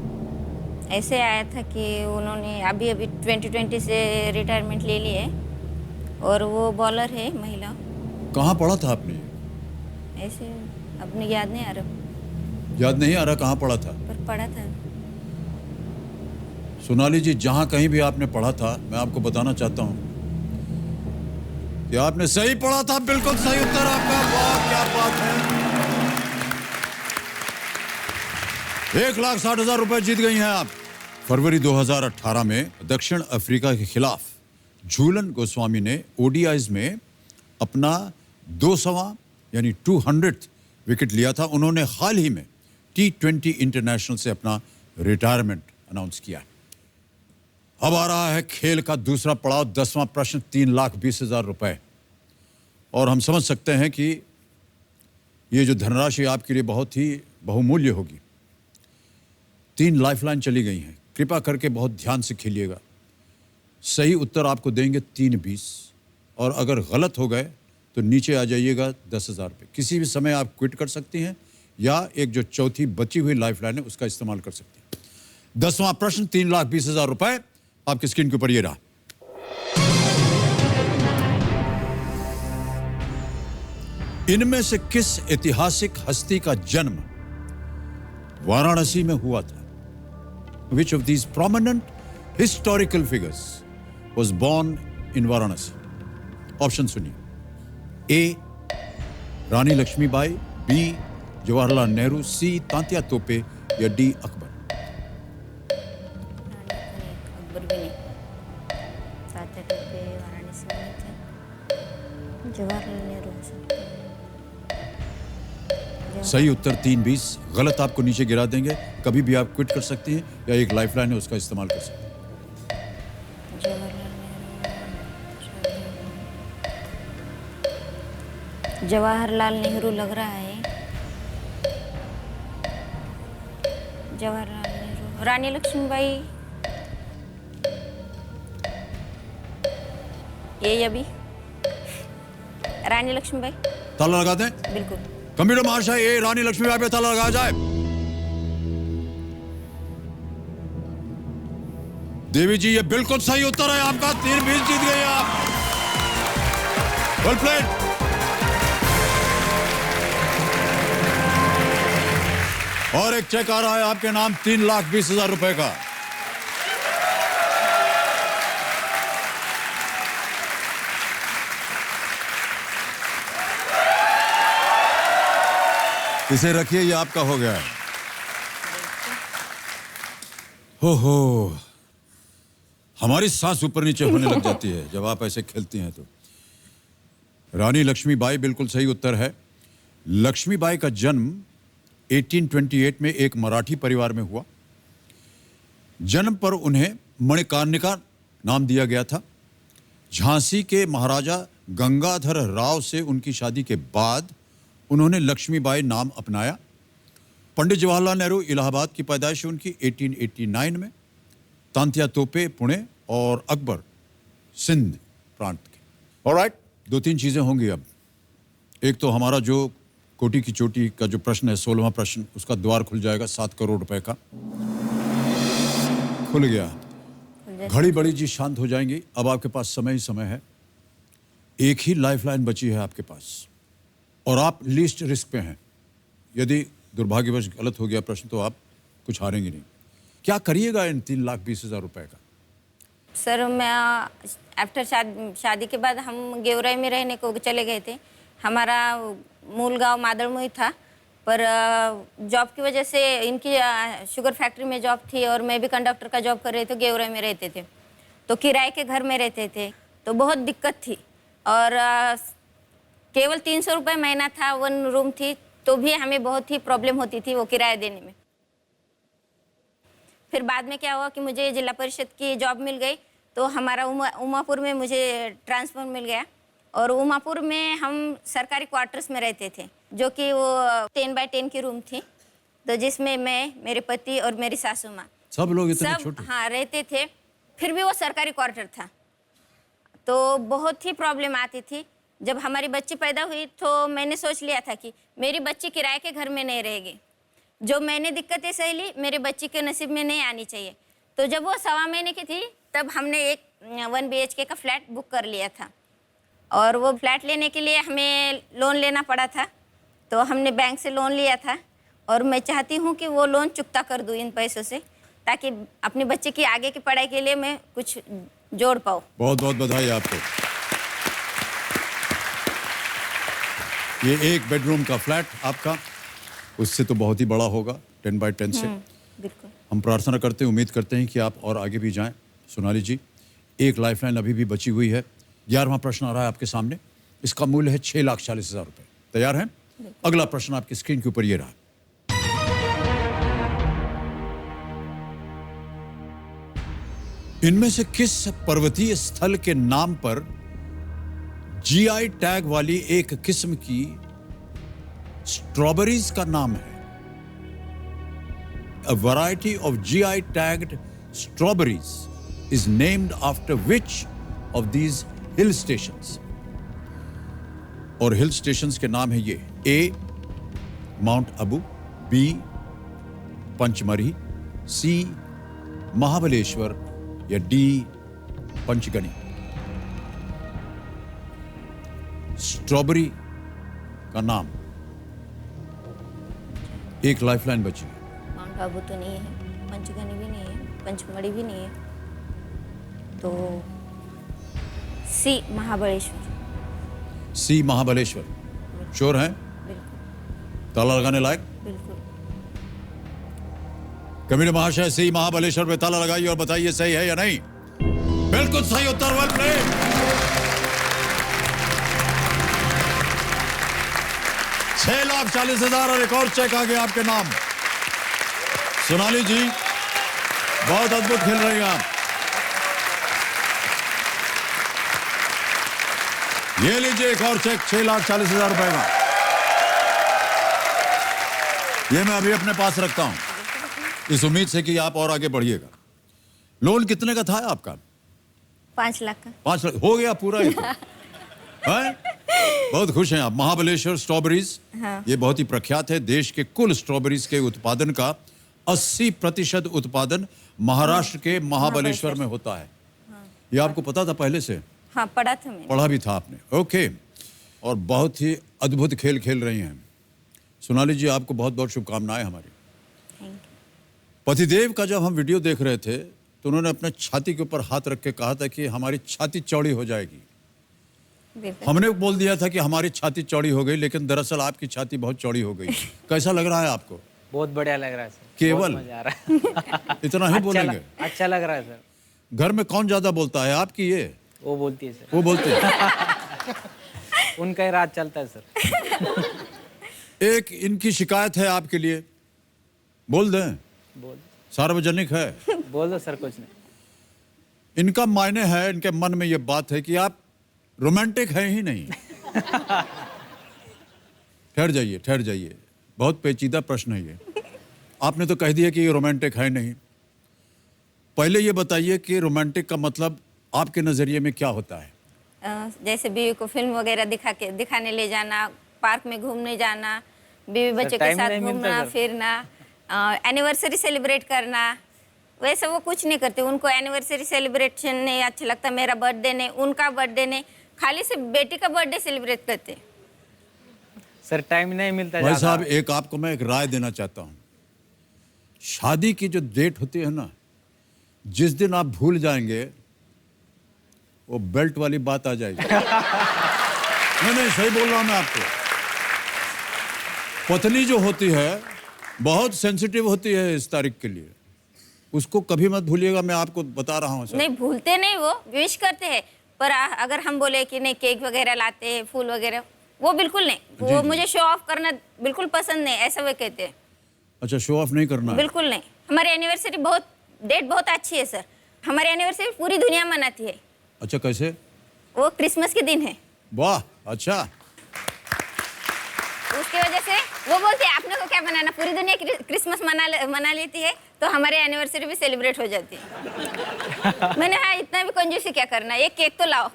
ऐसे आया था कि उन्होंने अभी अभी 2020 से रिटायरमेंट ले ली है और वो बॉलर है महिला। कहाँ पढ़ा था आपने? ऐसे अपने याद नहीं आ रहा, याद नहीं आ रहा कहाँ पढ़ा था? पर पढ़ा था। सोनाली जी, जहां कहीं भी आपने पढ़ा था, मैं आपको बताना चाहता हूं कि आपने सही पढ़ा था। बिल्कुल सही उत्तर आपका। वाह, क्या बात है। 1,60,000 रुपए जीत गई हैं आप। फरवरी 2018 में दक्षिण अफ्रीका के खिलाफ झूलन गोस्वामी ने ओडीआईज में अपना 200वां यानी 200th विकेट लिया था। उन्होंने हाल ही में T20 इंटरनेशनल से अपना रिटायरमेंट अनाउंस किया। अब आ रहा है खेल का दूसरा पड़ाव, 10वां प्रश्न, 3,20,000 रुपए। और हम समझ सकते हैं कि ये जो धनराशि आपके लिए बहुत ही बहुमूल्य होगी। 3 लाइफलाइन चली गई हैं। कृपा करके बहुत ध्यान से खेलिएगा। सही उत्तर आपको देंगे 3,20 और अगर गलत हो गए तो नीचे आ जाइएगा 10,000 रुपये। किसी भी समय आप क्विट कर सकती हैं या एक जो चौथी बची हुई लाइफलाइन है उसका इस्तेमाल कर सकती हैं। 10वां प्रश्न, 3,20,000 रुपए आपकी स्क्रीन के ऊपर ये रहा। इनमें से किस ऐतिहासिक हस्ती का जन्म वाराणसी में हुआ था? Which of these prominent historical figures was born in Varanasi? Option सुनिए। ए रानी लक्ष्मीबाई, बी जवाहरलाल नेहरू, सी तांत्या तोपे या डी अकबर। अकबर भी नहीं, तात्या टोपे वाराणसी में थे। जवाहरलाल नेहरू हो सकते हैं। सही उत्तर 3,20। गलत आपको नीचे गिरा देंगे। कभी भी आप क्विट कर सकती हैं या एक लाइफलाइन है उसका इस्तेमाल कर सकती हैं। जवाहरलाल नेहरू लग रहा है। जवाहरलाल नेहरू, रानी लक्ष्मीबाई, ये या बी? रानी लक्ष्मीबाई। ताला लगा दें? बिल्कुल। कंप्यूटर महाशय, ए रानी लक्ष्मीबाई पे ताला लगाया जाए। देवी जी ये बिल्कुल सही उत्तर है आपका। 320 जीत गए आप। Well played. और एक चेक आ रहा है आपके नाम 3,20,000 रुपए का। इसे रखिए, ये आपका हो गया है। हो हमारी सांस ऊपर नीचे होने लग जाती है जब आप ऐसे खेलती हैं तो। रानी लक्ष्मीबाई बिल्कुल सही उत्तर है। लक्ष्मीबाई का जन्म 1828 में एक मराठी परिवार में हुआ। जन्म पर उन्हें मणिकर्णिका नाम दिया गया था। झांसी के महाराजा गंगाधर राव से उनकी शादी के बाद उन्होंने लक्ष्मीबाई नाम अपनाया। पंडित जवाहरलाल नेहरू इलाहाबाद की पैदाइश उनकी 1889 में। तांत्या तोपे पुणे और अकबर सिंध प्रांत के। ऑलराइट, 2-3 चीजें होंगी अब। एक तो हमारा जो कोटी की चोटी का जो प्रश्न है, 16वां प्रश्न, उसका द्वार खुल जाएगा 7 करोड़ रुपए का। खुल गया। घड़ी बड़ी जी शांत हो जाएंगी। अब आपके पास समय ही समय है। एक ही लाइफलाइन बची है आपके पास और आप लीस्ट रिस्क पे हैं। यदि दुर्भाग्यवश गलत हो गया प्रश्न तो आप कुछ हारेंगे नहीं। क्या करिएगा इन 3,20,000 रुपए का? सर मैं आफ्टर शादी के बाद हम गेवराई में रहने को चले गए थे। हमारा मूल गांव मादड़मुई था, पर जॉब की वजह से इनकी शुगर फैक्ट्री में जॉब थी और मैं भी कंडक्टर का जॉब कर रहे थे। गेवराई में रहते थे तो किराए के घर में रहते थे तो बहुत दिक्कत थी। और केवल 300 रुपये महीना था, 1 रूम थी, तो भी हमें बहुत ही प्रॉब्लम होती थी वो किराया देने में। फिर बाद में क्या हुआ कि मुझे जिला परिषद की जॉब मिल गई तो हमारा उमापुर में मुझे ट्रांसफ़र मिल गया। और उमापुर में हम सरकारी क्वार्टर्स में रहते थे, जो कि वो 10x10 की रूम थी, तो जिसमें मैं, मेरे पति और मेरी सासू माँ सब लोग इतने सब छोटे? हाँ रहते थे। फिर भी वो सरकारी क्वार्टर था तो बहुत ही प्रॉब्लम आती थी। जब हमारी बच्ची पैदा हुई तो मैंने सोच लिया था कि मेरी बच्ची किराए के घर में नहीं रहेगी। जो मैंने दिक्कतें सह ली मेरे बच्ची के नसीब में नहीं आनी चाहिए। तो जब वो 1.25 महीने की थी तब हमने एक 1 BHK का फ्लैट बुक कर लिया था। और वो फ्लैट लेने के लिए हमें लोन लेना पड़ा था, तो हमने बैंक से लोन लिया था। और मैं चाहती हूँ कि वो लोन चुकता कर दूँ इन पैसों से, ताकि अपने बच्चे की आगे की पढ़ाई के लिए मैं कुछ जोड़ पाऊँ। बहुत बहुत बधाई आपको। ये 1 बेडरूम का फ्लैट आपका, उससे तो बहुत ही बड़ा होगा 10x10 से। बिल्कुल। हम प्रार्थना करते हैं, उम्मीद करते हैं कि आप और आगे भी जाएं। सोनाली जी, एक लाइफलाइन अभी भी बची हुई है। 11वां प्रश्न आ रहा है आपके सामने। इसका मूल्य है 6,40,000 रुपए। तैयार हैं? अगला प्रश्न आपकी स्क्रीन के ऊपर ये रहा। इनमें से किस पर्वतीय स्थल के नाम पर GI टैग वाली एक किस्म की स्ट्रॉबेरीज का नाम है? A variety of GI tagged strawberries is named after which of these hill stations? और हिल स्टेशंस के नाम है ये: A mount Abu, B Pachmarhi, C Mahabaleshwar या D पंचगनी। स्ट्रॉबेरी का नाम। एक लाइफलाइन बची है। माउंट आबू तो नहीं है, पंचगनी भी नहीं है, पंचमढ़ी भी नहीं है, तो C Mahabaleshwar. C Mahabaleshwar. Sure हैं? बिल्कुल ताला लगाने लायक? बिल्कुल। कमिटी महाशय, C महाबलेश्वर पे ताला लगाइए और बताइए सही है या नहीं। बिल्कुल सही उत्तर। Well played. 6,40,000 और एक और चेक आ गया आपके नाम। सोनाली जी, बहुत अद्भुत खेल रही हैं आप। ये लीजिए एक और चेक 6,40,000 रुपए का। ये मैं अभी अपने पास रखता हूं इस उम्मीद से कि आप और आगे बढ़िएगा। लोन कितने का था आपका? 5 लाख का। 5 लाख हो गया पूरा ही तो। हैं? बहुत खुश हैं आप। महाबलेश्वर स्ट्रॉबेरीज, हाँ। ये बहुत ही प्रख्यात है। देश के कुल स्ट्रॉबेरीज के उत्पादन का 80% उत्पादन महाराष्ट्र के महाबलेश्वर में होता है। ये आपको पता था पहले से? हाँ, पढ़ा था मैंने। पढ़ा भी था आपने, ओके। और बहुत ही अद्भुत खेल खेल रही हैं सोनाली जी, आपको बहुत बहुत शुभकामनाएं हमारी। Thank you. पतिदेव का जब हम वीडियो देख रहे थे तो उन्होंने अपने छाती के ऊपर हाथ रख के कहा था कि हमारी छाती चौड़ी हो जाएगी। बिल्कुल। हमने बोल दिया था कि हमारी छाती चौड़ी हो गई, लेकिन दरअसल आपकी छाती बहुत चौड़ी हो गई। कैसा लग रहा है आपको? बहुत बढ़िया लग रहा है सर, केवल बहुत मजा आ रहा है। इतना ही बोलेंगे? अच्छा लग रहा है सर। घर में कौन ज्यादा बोलता है, आपकी ये? वो बोलती है सर। वो बोलते हैं। उनका ही राज चलता है सर। एक इनकी शिकायत है आपके लिए, बोल दें? बोल सार्वजनिक है। बोल दो सर, कुछ नहीं। इनका मायने है, इनके मन में ये बात है कि आप रोमांटिक हैं ही नहीं। ठहर जाइए, ठहर जाइए, बहुत पेचीदा प्रश्न है ये। आपने तो कह दिया कि ये रोमांटिक है नहीं। पहले ये बताइए कि रोमांटिक का मतलब आपके नजरिए में क्या होता है? जैसे बीवी को फिल्म वगैरह दिखाने ले जाना, पार्क में घूमने जाना, बीवी बच्चे के टाइम साथ नहीं मिलता घूमना सर। फिरना, एनिवर्सरी सेलिब्रेट करना। वैसे वो कुछ नहीं करते, उनको एनिवर्सरी सेलिब्रेशन नहीं अच्छा लगता, मेरा बर्थडे नहीं, उनका बर्थडे नहीं, खाली से बेटी का बर्थडे सेलिब्रेट करते। सर टाइम नहीं मिलता भाई ज्यादा। साहब, एक आपको मैं एक राय देना चाहता हूं। शादी की जो डेट होती है ना, जिस दिन आप भूल जाएंगे वो बेल्ट वाली बात आ जाएगी। नहीं, सही बोल रहा हूं मैं आपको। पत्नी जो होती है बहुत सेंसिटिव होती है इस तारीख के लिए, उसको कभी मत भूलिएगा, मैं आपको बता रहा हूं सर। नहीं भूलते नहीं, वो विश करते हैं, पर अगर हम बोले कि नहीं केक वगैरह लाते हैं, फूल वगैरह, वो बिल्कुल नहीं। वो जी। मुझे शो ऑफ करना बिल्कुल पसंद नहीं, ऐसा वो कहते हैं। अच्छा, शो ऑफ नहीं करना है? बिल्कुल नहीं। हमारी एनिवर्सरी डेट बहुत अच्छी है सर। हमारी एनिवर्सरी पूरी दुनिया मनाती है। अच्छा, कैसे? वो क्रिसमस के दिन है। वाह, अच्छा। उसकी वजह से वो बोलते हैं आपने को क्या बनाना, पूरी दुनिया क्रिसमस मना लेती है, तो हमारी एनिवर्सरी भी सेलिब्रेट हो जाती है। मैंने हाँ, इतना भी कंजूसी क्या करना, एक केक तो लाओ।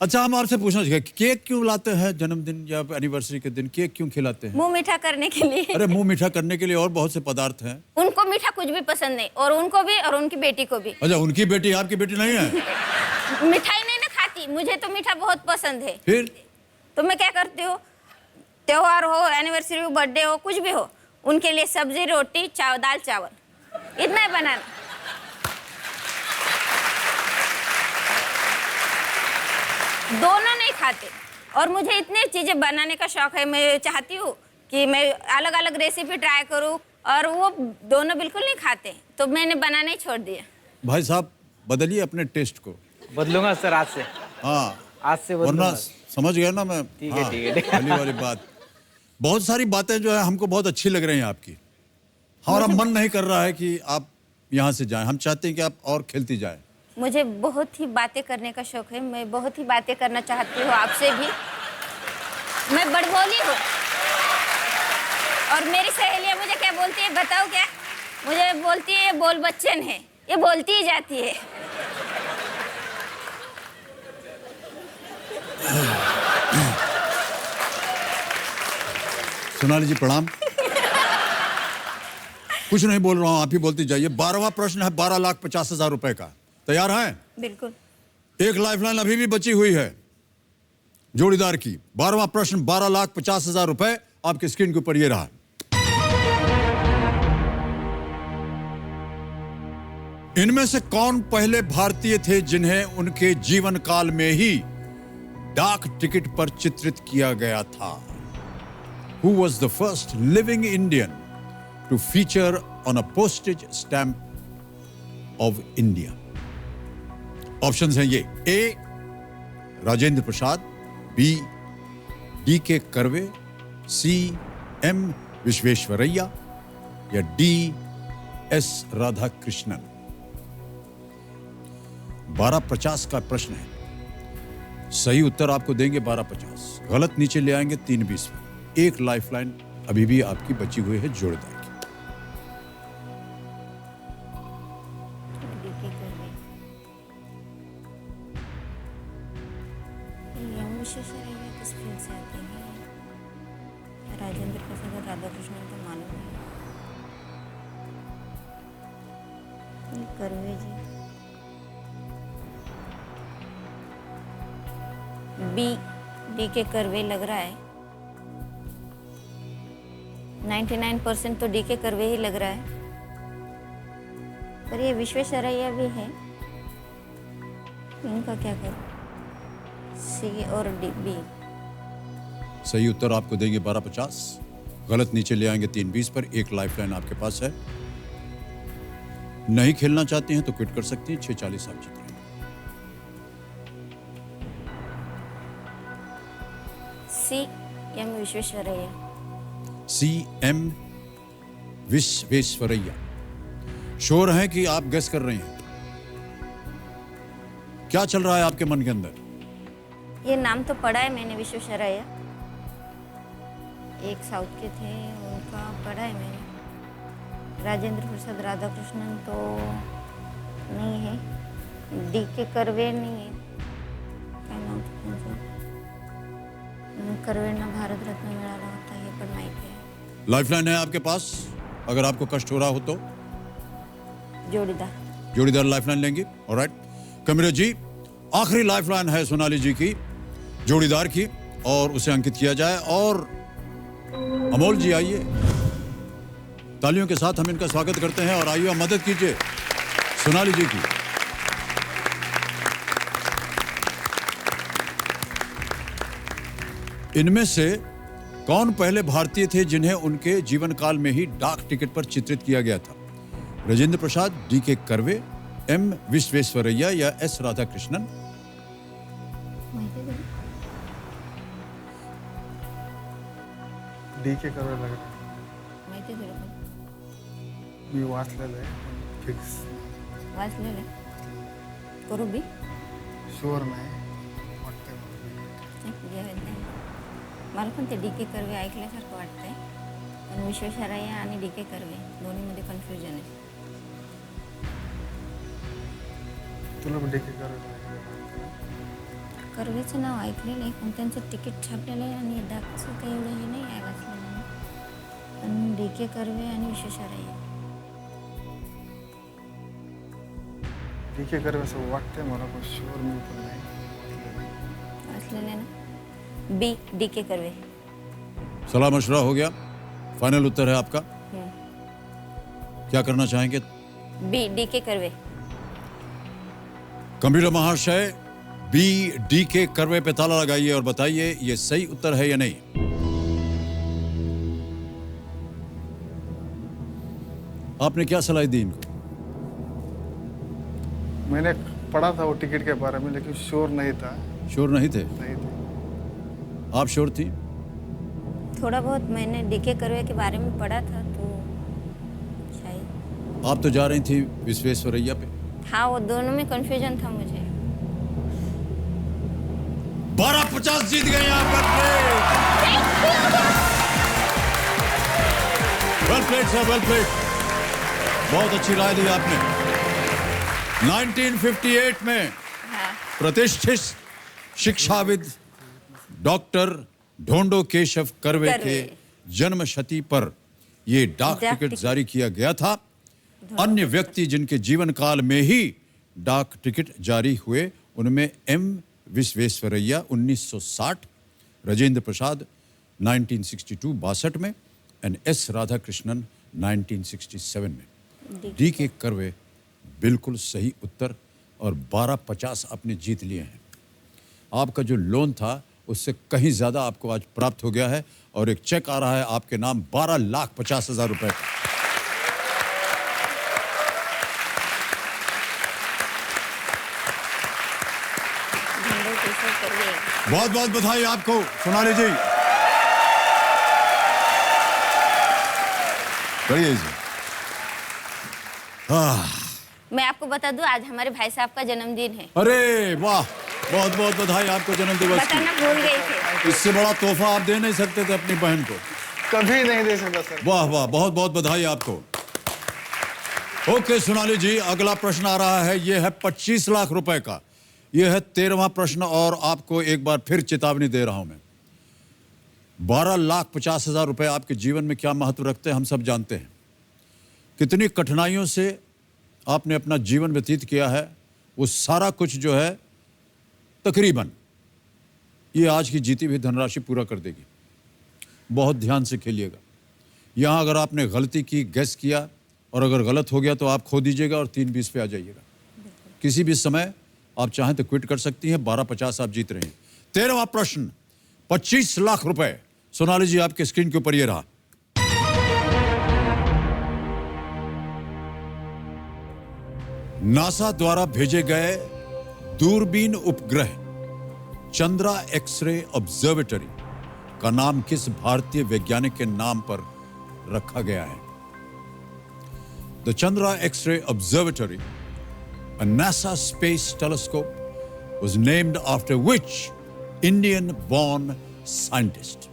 अच्छा, हम आपसे पूछना चाहिए, केक क्यों लाते हैं जन्मदिन या एनिवर्सरी के दिन? केक क्यों खिलाते हैं? मुंह मीठा करने के लिए। अरे मुंह मीठा करने के लिए और बहुत से पदार्थ हैं। उनको मीठा कुछ भी पसंद नहीं, और उनको भी और उनकी बेटी को भी। अच्छा, उनकी बेटी आपकी बेटी नहीं है? मिठाई नहीं ना खाती, मुझे तो मीठा बहुत पसंद है। फिर तो मैं क्या करती हूँ, त्योहार हो, एनिवर्सरी हो, बर्थडे हो, कुछ भी हो, उनके लिए सब्जी, रोटी, दाल चावल, इतना ही बनाना। दोनों नहीं खाते, और मुझे इतनी चीजें बनाने का शौक है, मैं चाहती हूँ कि मैं अलग अलग रेसिपी ट्राई करूँ, और वो दोनों बिल्कुल नहीं खाते, तो मैंने बनाना ही छोड़ दिया। भाई साहब, बदलिए अपने टेस्ट को। बदलूंगा सर आज से। हाँ, आज से वरना बदलूंगा। समझ गया ना मैं। ठीक है, हाँ, ठीक है, ठीक है। पहली वाली बात। बहुत सारी बातें जो है हमको बहुत अच्छी लग रही हैं आपकी। हमारा मन नहीं कर रहा है कि आप यहाँ से जाएं, हम चाहते हैं कि आप और खेलती जाएं। मुझे बहुत ही बातें करने का शौक है, मैं बहुत ही बातें करना चाहती हूँ आपसे भी। मैं बड़बोली हूँ, और मेरी सहेलियाँ मुझे क्या बोलती है बताओ क्या? मुझे बोलती है ये बोल बच्चन है, ये बोलती ही जाती है। सोनाली जी प्रणाम। कुछ नहीं बोल रहा हूँ, आप ही बोलती जाइए। 12वां प्रश्न है 12,50,000 रुपए का। तैयार हैं? बिल्कुल। एक लाइफलाइन अभी भी बची हुई है जोड़ीदार की। 12वां प्रश्न 12,50,000 रुपए आपकी स्क्रीन के ऊपर ये रहा। इनमें से कौन पहले भारतीय थे जिन्हें उनके जीवन काल में ही डाक टिकट पर चित्रित किया गया था? Who was the first living Indian to feature on a postage stamp of India? Options हैं ये: ए राजेंद्र प्रसाद, बी डी के कर्वे, सी एम विश्वेश्वरैया, या डी एस राधा कृष्णन। 1250 का प्रश्न है। सही उत्तर आपको देंगे 1250, गलत नीचे ले आएंगे 320 में। एक लाइफलाइन अभी भी आपकी बची हुई है जोड़ीदार की। किस फिल्म से आते हैं? राजेंद्र प्रसाद और राधाकृष्णन तो मालूम नहीं। ये करवे जी बी डी के करवे लग रहा है। 99% तो डी के करवे ही लग रहा है, पर ये विश्वेश्वरैया भी है। इनका क्या करूं? सी और डी बी। सही उत्तर आपको देंगे 1250, गलत नीचे ले आएंगे 320 पर। एक लाइफलाइन आपके पास है। नहीं खेलना चाहते हैं तो क्विट कर सकती हैं। 640 आप जीत रहे हैं। C M Visvesvaraya. C M Visvesvaraya. Sure हैं कि आप गेस कर रहे हैं? क्या चल रहा है आपके मन के अंदर? ये नाम तो पढ़ा है मैंने, विश्वेश्वरैया। एक साउथ के थे, उनका पढ़ा है मैंने। राजेंद्र प्रसाद राधाकृष्णन तो नहीं है। डी के करवे नहीं है। काय नाव त्यांचं? करवेंना भारत रत्न मिळाला होता, हे पण माहिती आहे। लाइफलाइन है आपके पास, अगर आपको कष्ट हो रहा हो तो। जोड़ीदार। जोड़ीदार लाइफलाइन लेंगे। ऑलराइट कमरे जी, आखिरी लाइफलाइन है सोनाली जी की, जोड़ीदार की, और उसे अंकित किया जाए। और अमोल जी आइए, तालियों के साथ हम इनका स्वागत करते हैं। और आइए मदद कीजिए सोनाली जी की। इनमें से कौन पहले भारतीय थे जिन्हें उनके जीवन काल में ही डाक टिकट पर चित्रित किया गया था? राजेंद्र प्रसाद, डी के करवे, एम विश्वेश्वरैया या एस राधाकृष्णन? माहिती आहे? डी के करवे लागत. माहिती आहे तुला? मी वाचलेलं आहे फिक्स वाचलेलं आहे? करू बी? शुअर नाही वाटतंय मला. मला पण ते डी के कर्वे ऐकल्यासारखं वाटतंय, पण विश्वेश्वरैया आणि डी के कर्वे दोन्हीमध्ये कन्फ्युजन आहे. तुला पण डी के करवे कर्वेचं नाव ऐकलेलं आहे, पण त्यांचं तिकीट छापलेलं आहे आणि डाकचं काही एवढं हे नाही आहे वाचलेलं. पण डी के कर्वे आणि विश्वेश्वरैया. डी के करवे असं वाटतंय मला, पण शुअर मी पण नाही वाचलेलं आहे ना? बी डी के कर्वे. सलाह मशवरा हो गया, फाइनल उत्तर है आपका? क्या करना चाहेंगे? बी डी के कर्वे. कंप्यूटर महाशय, बी डी के करवे पे ताला लगाइए और बताइए ये सही उत्तर है या नहीं। आपने क्या सलाह दी इनको? मैंने पढ़ा था वो टिकट के बारे में, लेकिन श्योर नहीं था. श्योर नहीं थे? नहीं थे. आप श्योर थी? थोड़ा बहुत मैंने डी के कर्वे के बारे में पढ़ा था, तो शायद. आप तो जा रही थी विश्वेश्वरैया पे। हाँ, वो दोनों में कंफ्यूजन था मुझे. 1250 जीत गए आप। Well played sir, well played. बहुत अच्छी राय दी आपने। 1958 में हाँ. प्रतिष्ठित शिक्षाविद डॉक्टर ढोंडो केशव कर्वे के जन्म शती पर यह डाक टिकट जारी किया गया था। अन्य व्यक्ति जिनके जीवन काल में ही डाक टिकट जारी हुए उनमें एम विश्वेश्वरैया 1960, राजेंद्र प्रसाद 1962 62 में, एंड एस राधाकृष्णन 1967 में। डी के कर्वे बिल्कुल सही उत्तर, और 1250 आपने जीत लिए हैं। आपका जो लोन था उससे कहीं ज्यादा आपको आज प्राप्त हो गया है, और एक चेक आ रहा है आपके नाम 12,50,000 रुपए का। बहुत बहुत बधाई आपको सोनाली जी। बढ़िया जी। मैं आपको बता दूं, आज हमारे भाई साहब का जन्मदिन है. अरे वाह, बहुत बहुत बधाई आपको जन्म दिवस की। बताना भूल गए थे. इससे बड़ा तोहफा आप दे नहीं सकते थे अपनी बहन को। कभी नहीं दे सकता सर. वाह वाह, बहुत बहुत बधाई आपको। ओके सोनाली जी, अगला प्रश्न आ रहा है, यह है 25 लाख रुपए का। यह है 13वां प्रश्न, और आपको एक बार फिर चेतावनी दे रहा हूं मैं। 12,50,000 रुपए आपके जीवन में क्या महत्व रखते हैं हम सब जानते हैं। कितनी कठिनाइयों से आपने अपना जीवन व्यतीत किया है, वो सारा कुछ जो है तकरीबन ये आज की जीती हुई धनराशि पूरा कर देगी। बहुत ध्यान से खेलिएगा। यहाँ अगर आपने गलती की, गैस किया और अगर गलत हो गया तो आप खो दीजिएगा और 3-20 पे आ जाइएगा। किसी भी समय आप चाहें तो क्विट कर सकती हैं। 12,50 आप जीत रहे हैं। 13वां प्रश्न 25 लाख रुपए। सोनाली जी आपके स्क्रीन के ऊपर ये रहा। नासा द्वारा भेजे गए दूरबीन उपग्रह चंद्रा एक्सरे ऑब्जर्वेटरी का नाम किस भारतीय वैज्ञानिक के नाम पर रखा गया है? The Chandra X-ray observatory, a NASA space telescope, was named after which Indian-born scientist?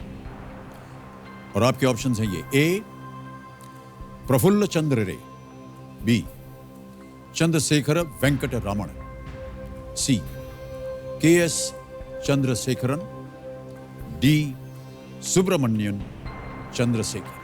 और आपके ऑप्शंस हैं ये: ए Prafulla Chandra Ray, B Chandrasekhara Venkata Raman, C K S. Chandrasekaran, D Subrahmanyan Chandrasekhar.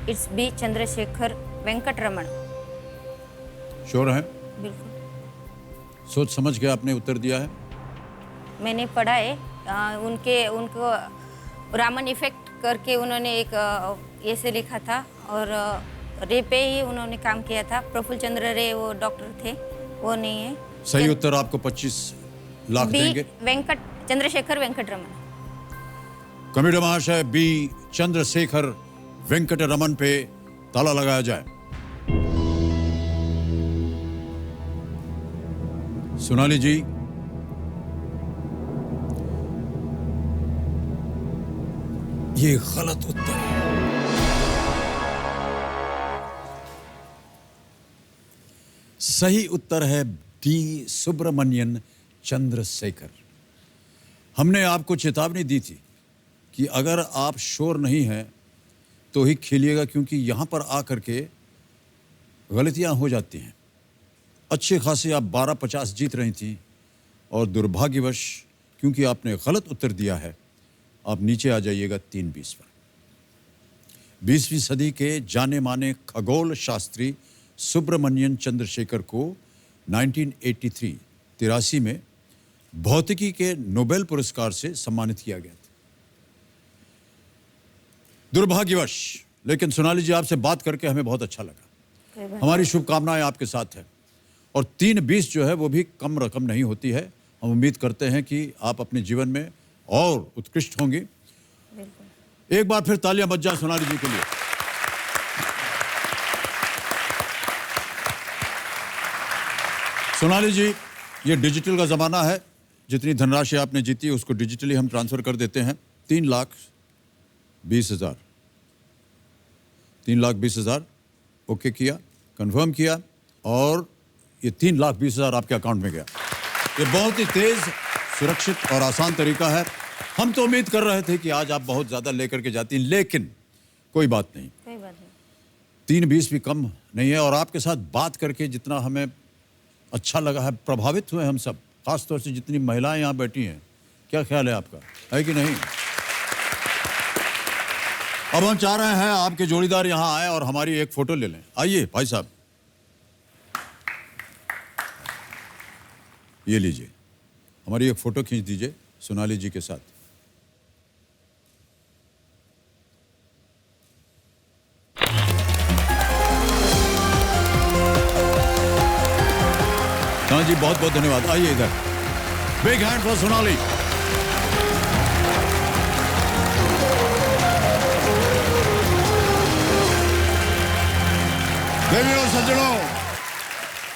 It's B Chandrasekhara Venkata Raman. Sure हैं? बिल्कुल सोच समझ के आपने उत्तर दिया है? मैंने पढ़ा है। उनको रामन इफेक्ट करके उन्होंने एक ऐसे लिखा था और रे पे ही उन्होंने काम किया था। प्रफुल्ल चंद्र रे वो डॉक्टर थे, वो नहीं है। सही उत्तर आपको 25 लाख देंगे। वेंकट चंद्रशेखर वेंकट रमन। कमेटी महाशय बी चंद्रशेखर वेंकट रमन पे ताला लगाया जाए। सोनाली जी, ये गलत उत्तर है। सही उत्तर है डी सुब्रमण्यन चंद्रशेखर। हमने आपको चेतावनी दी थी कि अगर आप श्योर नहीं हैं तो ही खेलिएगा, क्योंकि यहां पर आकर के गलतियां हो जाती हैं। अच्छे खासे आप 12,50 जीत रही थी और दुर्भाग्यवश क्योंकि आपने गलत उत्तर दिया है, आप नीचे आ जाइएगा 3-20 पर। 20वीं सदी के जाने माने खगोल शास्त्री सुब्रमण्यन चंद्रशेखर को 1983 में भौतिकी के नोबेल पुरस्कार से सम्मानित किया गया था। दुर्भाग्यवश, लेकिन सोनाली जी आपसे बात करके हमें बहुत अच्छा लगा। हमारी शुभकामनाएं आपके साथ है और 3-20 जो है वो भी कम रकम नहीं होती है। हम उम्मीद करते हैं कि आप अपने जीवन में और उत्कृष्ट होंगे। एक बार फिर तालियां बज जाए सोनाली जी के लिए। सोनाली जी, ये डिजिटल का जमाना है। जितनी धनराशि आपने जीती है उसको डिजिटली हम ट्रांसफर कर देते हैं। 3,20,000 3,20,000 ओके किया, कंफर्म किया और ये 3,20,000 आपके अकाउंट में गया। ये बहुत ही तेज, सुरक्षित और आसान तरीका है। हम तो उम्मीद कर रहे थे कि आज आप बहुत ज्यादा लेकर के जाती, लेकिन कोई बात नहीं। 3-20 भी कम नहीं है और आपके साथ बात करके जितना हमें अच्छा लगा है, प्रभावित हुए हम सब, खासतौर से जितनी महिलाएं यहाँ बैठी हैं। क्या ख्याल है आपका, है कि नहीं? अब हम चाह रहे हैं आपके जोड़ीदार यहाँ आए और हमारी एक फोटो ले लें। आइए भाई साहब, ये लीजिए, हमारी एक फोटो खींच दीजिए सोनाली जी के साथ। हाँ जी, बहुत बहुत धन्यवाद। आइए इधर, बिग हैंड फॉर सोनाली।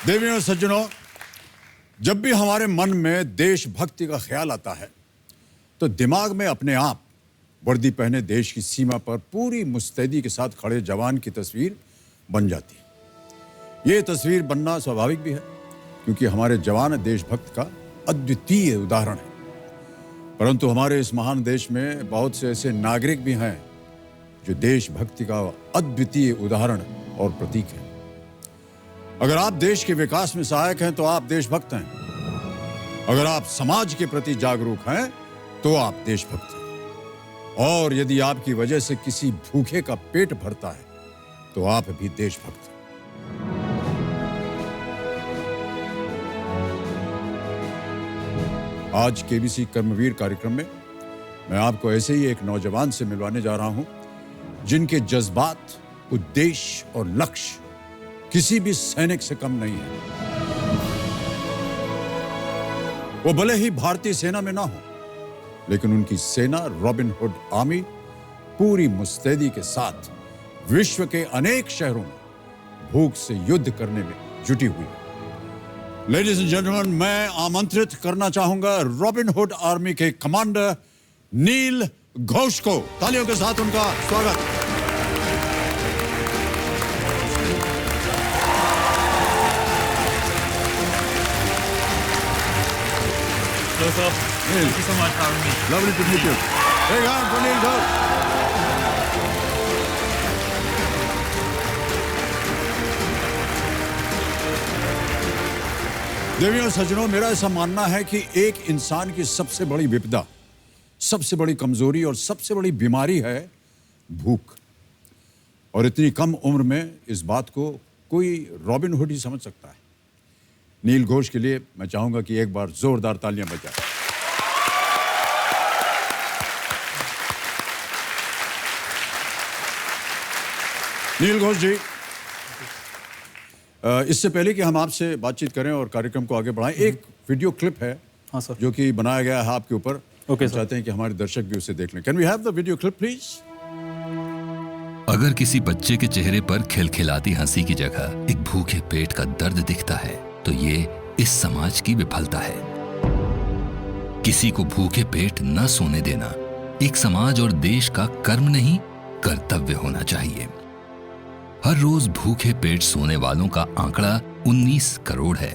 देवियों सज्जनों, जब भी हमारे मन में देशभक्ति का ख्याल आता है तो दिमाग में अपने आप वर्दी पहने देश की सीमा पर पूरी मुस्तैदी के साथ खड़े जवान की तस्वीर बन जाती है। ये तस्वीर बनना स्वाभाविक भी है क्योंकि हमारे जवान देशभक्त का अद्वितीय उदाहरण है। परंतु हमारे इस महान देश में बहुत से ऐसे नागरिक भी हैं जो देशभक्ति का अद्वितीय उदाहरण और प्रतीक है। अगर आप देश के विकास में सहायक हैं तो आप देशभक्त हैं। अगर आप समाज के प्रति जागरूक हैं तो आप देशभक्त हैं। और यदि आपकी वजह से किसी भूखे का पेट भरता है तो आप भी देशभक्त हैं। आज केबीसी कर्मवीर कार्यक्रम में मैं आपको ऐसे ही एक नौजवान से मिलवाने जा रहा हूं जिनके जज्बात, उद्देश्य और लक्ष्य किसी भी सैनिक से कम नहीं है। वो भले ही भारतीय सेना में ना हो, लेकिन उनकी सेना रॉबिन हुड आर्मी पूरी मुस्तैदी के साथ विश्व के अनेक शहरों में भूख से युद्ध करने में जुटी हुई है। लेडीज एंड जेंटलमैन, मैं आमंत्रित करना चाहूंगा रॉबिन हुड आर्मी के कमांडर नील घोष को। तालियों के साथ उनका स्वागत। Hello, sir. Thank you so much for having me. Lovely to meet you. Hey, guys, नील घोष। देवियों सज्जनों, मेरा ऐसा मानना है कि एक इंसान की सबसे बड़ी विपदा, सबसे बड़ी कमजोरी और सबसे बड़ी बीमारी है भूख। और इतनी कम उम्र में इस बात को कोई रॉबिन हुड ही समझ सकता है। नील घोष के लिए मैं चाहूंगा कि एक बार जोरदार तालियां बजाएं। नील घोष जी, इससे पहले कि हम आपसे बातचीत करें और कार्यक्रम को आगे बढ़ाएं, एक वीडियो क्लिप है हाँ सर। जो कि बनाया गया है आपके ऊपर। ओके हम सर। चाहते हैं कि हमारे दर्शक भी उसे देख लें। Can we have the video clip please? अगर किसी बच्चे के चेहरे पर खिलखिलाती हंसी की जगह एक भूखे पेट का दर्द दिखता है तो ये इस समाज की विफलता है। किसी को भूखे पेट न सोने देना एक समाज और देश का कर्म नहीं, कर्तव्य होना चाहिए। हर रोज भूखे पेट सोने वालों का आंकड़ा 19 करोड़ है।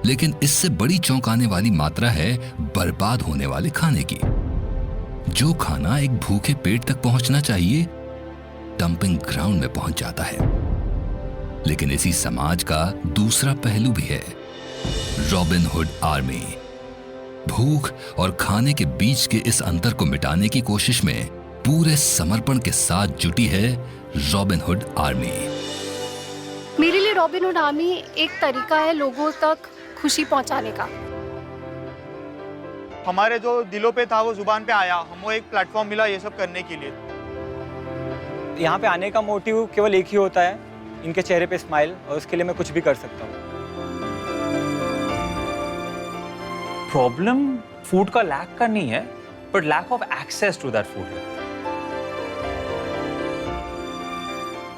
लेकिन इससे बड़ी चौंकाने वाली मात्रा है बर्बाद होने वाले खाने की। जो खाना एक भूखे पेट तक पहुंचना चाहिए, डंपिंग ग्राउंड में पहुंच जाता है। लेकिन इसी समाज का दूसरा पहलू भी है, रॉबिन हुड आर्मी। भूख और खाने के बीच के इस अंतर को मिटाने की कोशिश में पूरे समर्पण के साथ जुटी है रॉबिन हुड आर्मी। मेरे लिए रॉबिन हुड आर्मी एक तरीका है लोगों तक खुशी पहुंचाने का। हमारे जो दिलों पे था वो जुबान पे आया, हमको एक प्लेटफॉर्म मिला ये सब करने के लिए। यहाँ पे आने का मोटिव केवल एक ही होता है, इनके चेहरे पे स्माइल, और उसके लिए मैं कुछ भी कर सकता हूँ। प्रॉब्लम फूड का लैक का नहीं है, but lack of access to that food है।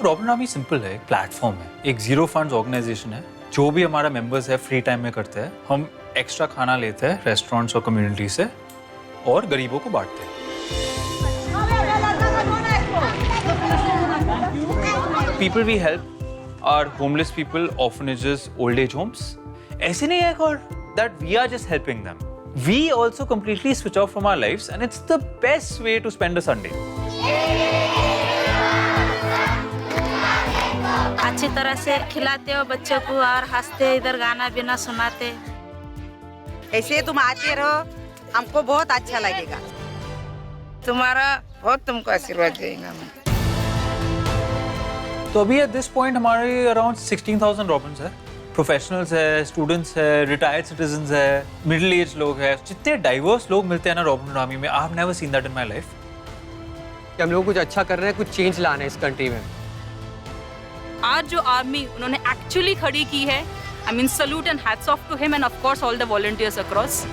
रॉबिन आर्मी सिंपल है, एक प्लेटफॉर्म है, एक जीरो फंड्स ऑर्गेनाइजेशन है। जो भी हमारा मेंबर्स है फ्री टाइम में करते हैं, हम एक्स्ट्रा खाना लेते हैं रेस्टोरेंट्स और कम्युनिटी से और गरीबों को बांटते हैं। People we help are homeless people, orphanages, old age homes. ऐसे नहीं है और that we are just helping them, we also completely switch off from our lives and it's the best way to spend a Sunday. अच्छी तरह से खिलाते हो बच्चों को और हंसते, इधर गाना बिना सुनाते। ऐसे तुम आते रहो, हमको बहुत अच्छा लगेगा। तुम्हारा बहुत तुमको आशीर्वाद देगा मैं। तो अभी एट दिस पॉइंट हमारे अराउंड 16,000 रॉबिन्स है। प्रोफेशनल्स है, स्टूडेंट्स है, रिटायर्ड सिटीजन्स है, मिडिल एज लोग है। जितने डाइवर्स लोग मिलते हैं ना रॉबिन आर्मी में, I have never seen that in my life. हम लोग कुछ अच्छा कर रहे हैं, कुछ चेंज लाना है इस कंट्री में। आज जो आर्मी उन्होंने एक्चुअली खड़ी की है, I mean salute and hats off to him and of course all the volunteers across.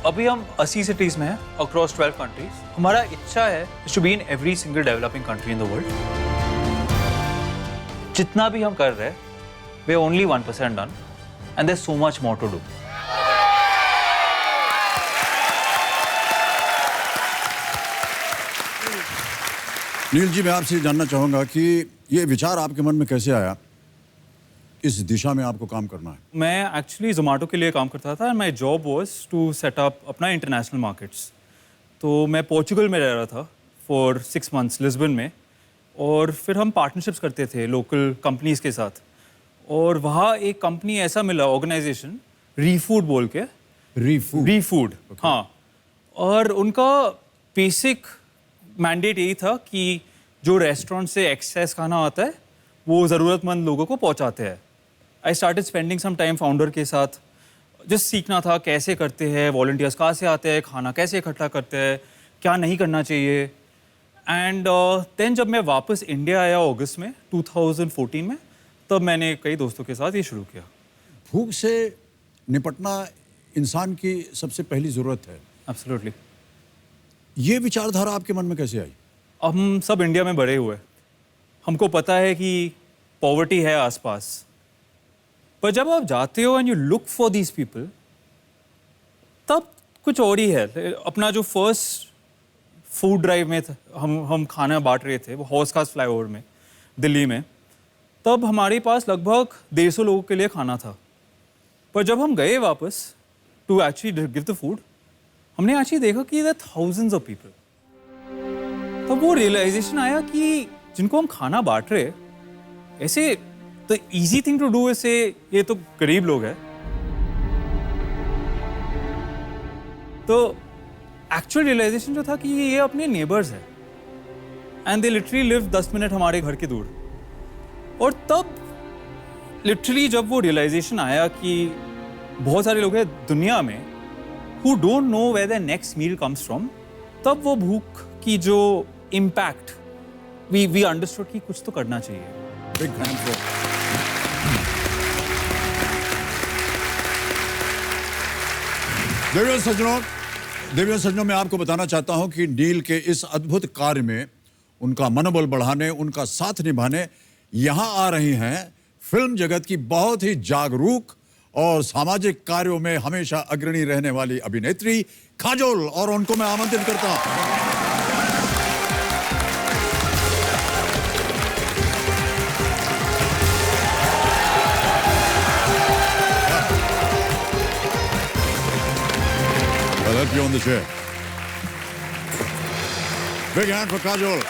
अभी हम 80 सिटीज में हैं अक्रॉस 12 कंट्रीज। हमारा इच्छा है to be in every single developing country in the world. जितना भी हम कर रहे हैं, we are only 1% done and there is so much more to do. Neel ji, मैं आपसे जानना चाहूंगा कि ये विचार आपके मन में कैसे आया इस दिशा में आपको काम करना है? मैं एक्चुअली जोमेटो के लिए काम करता था। My job was to set up अपना इंटरनेशनल मार्केट्स। तो मैं पोर्चुगल में रह रहा था फॉर 6 months लिस्बन में, और फिर हम पार्टनरशिप्स करते थे लोकल कंपनीज के साथ। और वहाँ एक कंपनी ऐसा मिला, ऑर्गेनाइजेशन रीफूड बोल के। रीफूड, हाँ। और उनका बेसिक मैंडेट यही था कि जो रेस्टोरेंट से एक्सेस खाना आता है वो ज़रूरतमंद लोगों को पहुंचाते हैं। I started spending some time founder के साथ, जस्ट सीखना था कैसे करते हैं, वॉलंटियर्स कहाँ से आते हैं, खाना कैसे इकट्ठा करते हैं, क्या नहीं करना चाहिए। एंड देन जब मैं वापस इंडिया आया अगस्त में 2014 में, तब मैंने कई दोस्तों के साथ ये शुरू किया। भूख से निपटना इंसान की सबसे पहली ज़रूरत है। एब्सोल्युटली। ये विचारधारा आपके मन में कैसे आई? हम सब इंडिया में बड़े हुए, हमको पता है कि पॉवर्टी है आसपास, पर जब आप जाते हो and you look for these people, तब कुछ और ही है। अपना जो फर्स्ट फूड ड्राइव में हम खाना बांट रहे थे, वो हौस खास फ्लाईओवर में दिल्ली में, तब हमारे पास लगभग 150 लोगों के लिए खाना था। पर जब हम गए वापस to actually give the food, हमने एक्चुअली देखा कि देयर थाउजेंड्स ऑफ पीपल। तब वो रियलाइजेशन आया कि जिनको हम खाना बांट रहे, ऐसे the easy thing to do ऐसे, ये तो गरीब लोग हैं। तो एक्चुअल रियलाइजेशन जो था कि ये अपने नेबर्स हैं, and they literally live 10 minute हमारे घर के दूर। और तब लिटरली जब वो रियलाइजेशन आया कि बहुत सारे लोग हैं दुनिया में who don't know where their next meal comes from, तब वो भूख की जो impact we understood कि कुछ तो करना चाहिए। Big hand for देवियों सज्जनों, मैं आपको बताना चाहता हूं कि नील के इस अद्भुत कार्य में उनका मनोबल बढ़ाने, उनका साथ निभाने यहां आ रही हैं फिल्म जगत की बहुत ही जागरूक और सामाजिक कार्यों में हमेशा अग्रणी रहने वाली अभिनेत्री काजोल, और उनको मैं आमंत्रित करता हूं। I'll help you on the chair. Big hand for Kajol.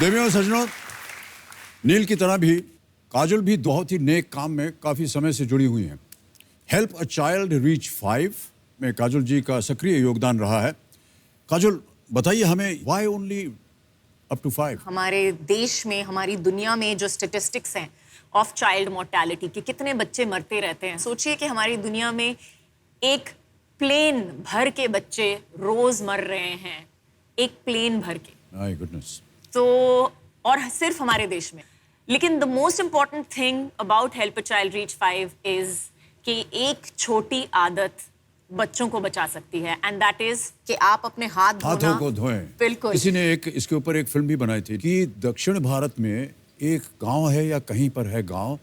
देवियों सज्जनों, नील की तरह भी काजल भी बहुत ही नेक काम में काफी समय से जुड़ी हुई हैं। हेल्प अ चाइल्ड रीच 5 में काजल जी का सक्रिय योगदान रहा है। काजल, बताइए हमें, व्हाई ओनली अप टू 5? हमारे देश में, हमारी दुनिया में जो स्टेटिस्टिक्स हैं ऑफ चाइल्ड मोर्टेलिटी कि कितने बच्चे मरते रहते हैं, सोचिए कि हमारी दुनिया में एक प्लेन भर के बच्चे रोज मर रहे हैं, एक प्लेन भर के। My goodness. तो और सिर्फ हमारे देश में। लेकिन the most important thing about help a child reach 5 is कि एक छोटी आदत बच्चों को बचा सकती है, एंड दैट इज कि आप अपने हाथों को धोएं। बिल्कुल। किसी ने इसके ऊपर एक फिल्म भी बनाई थी कि दक्षिण भारत में एक गांव है या कहीं पर है गांव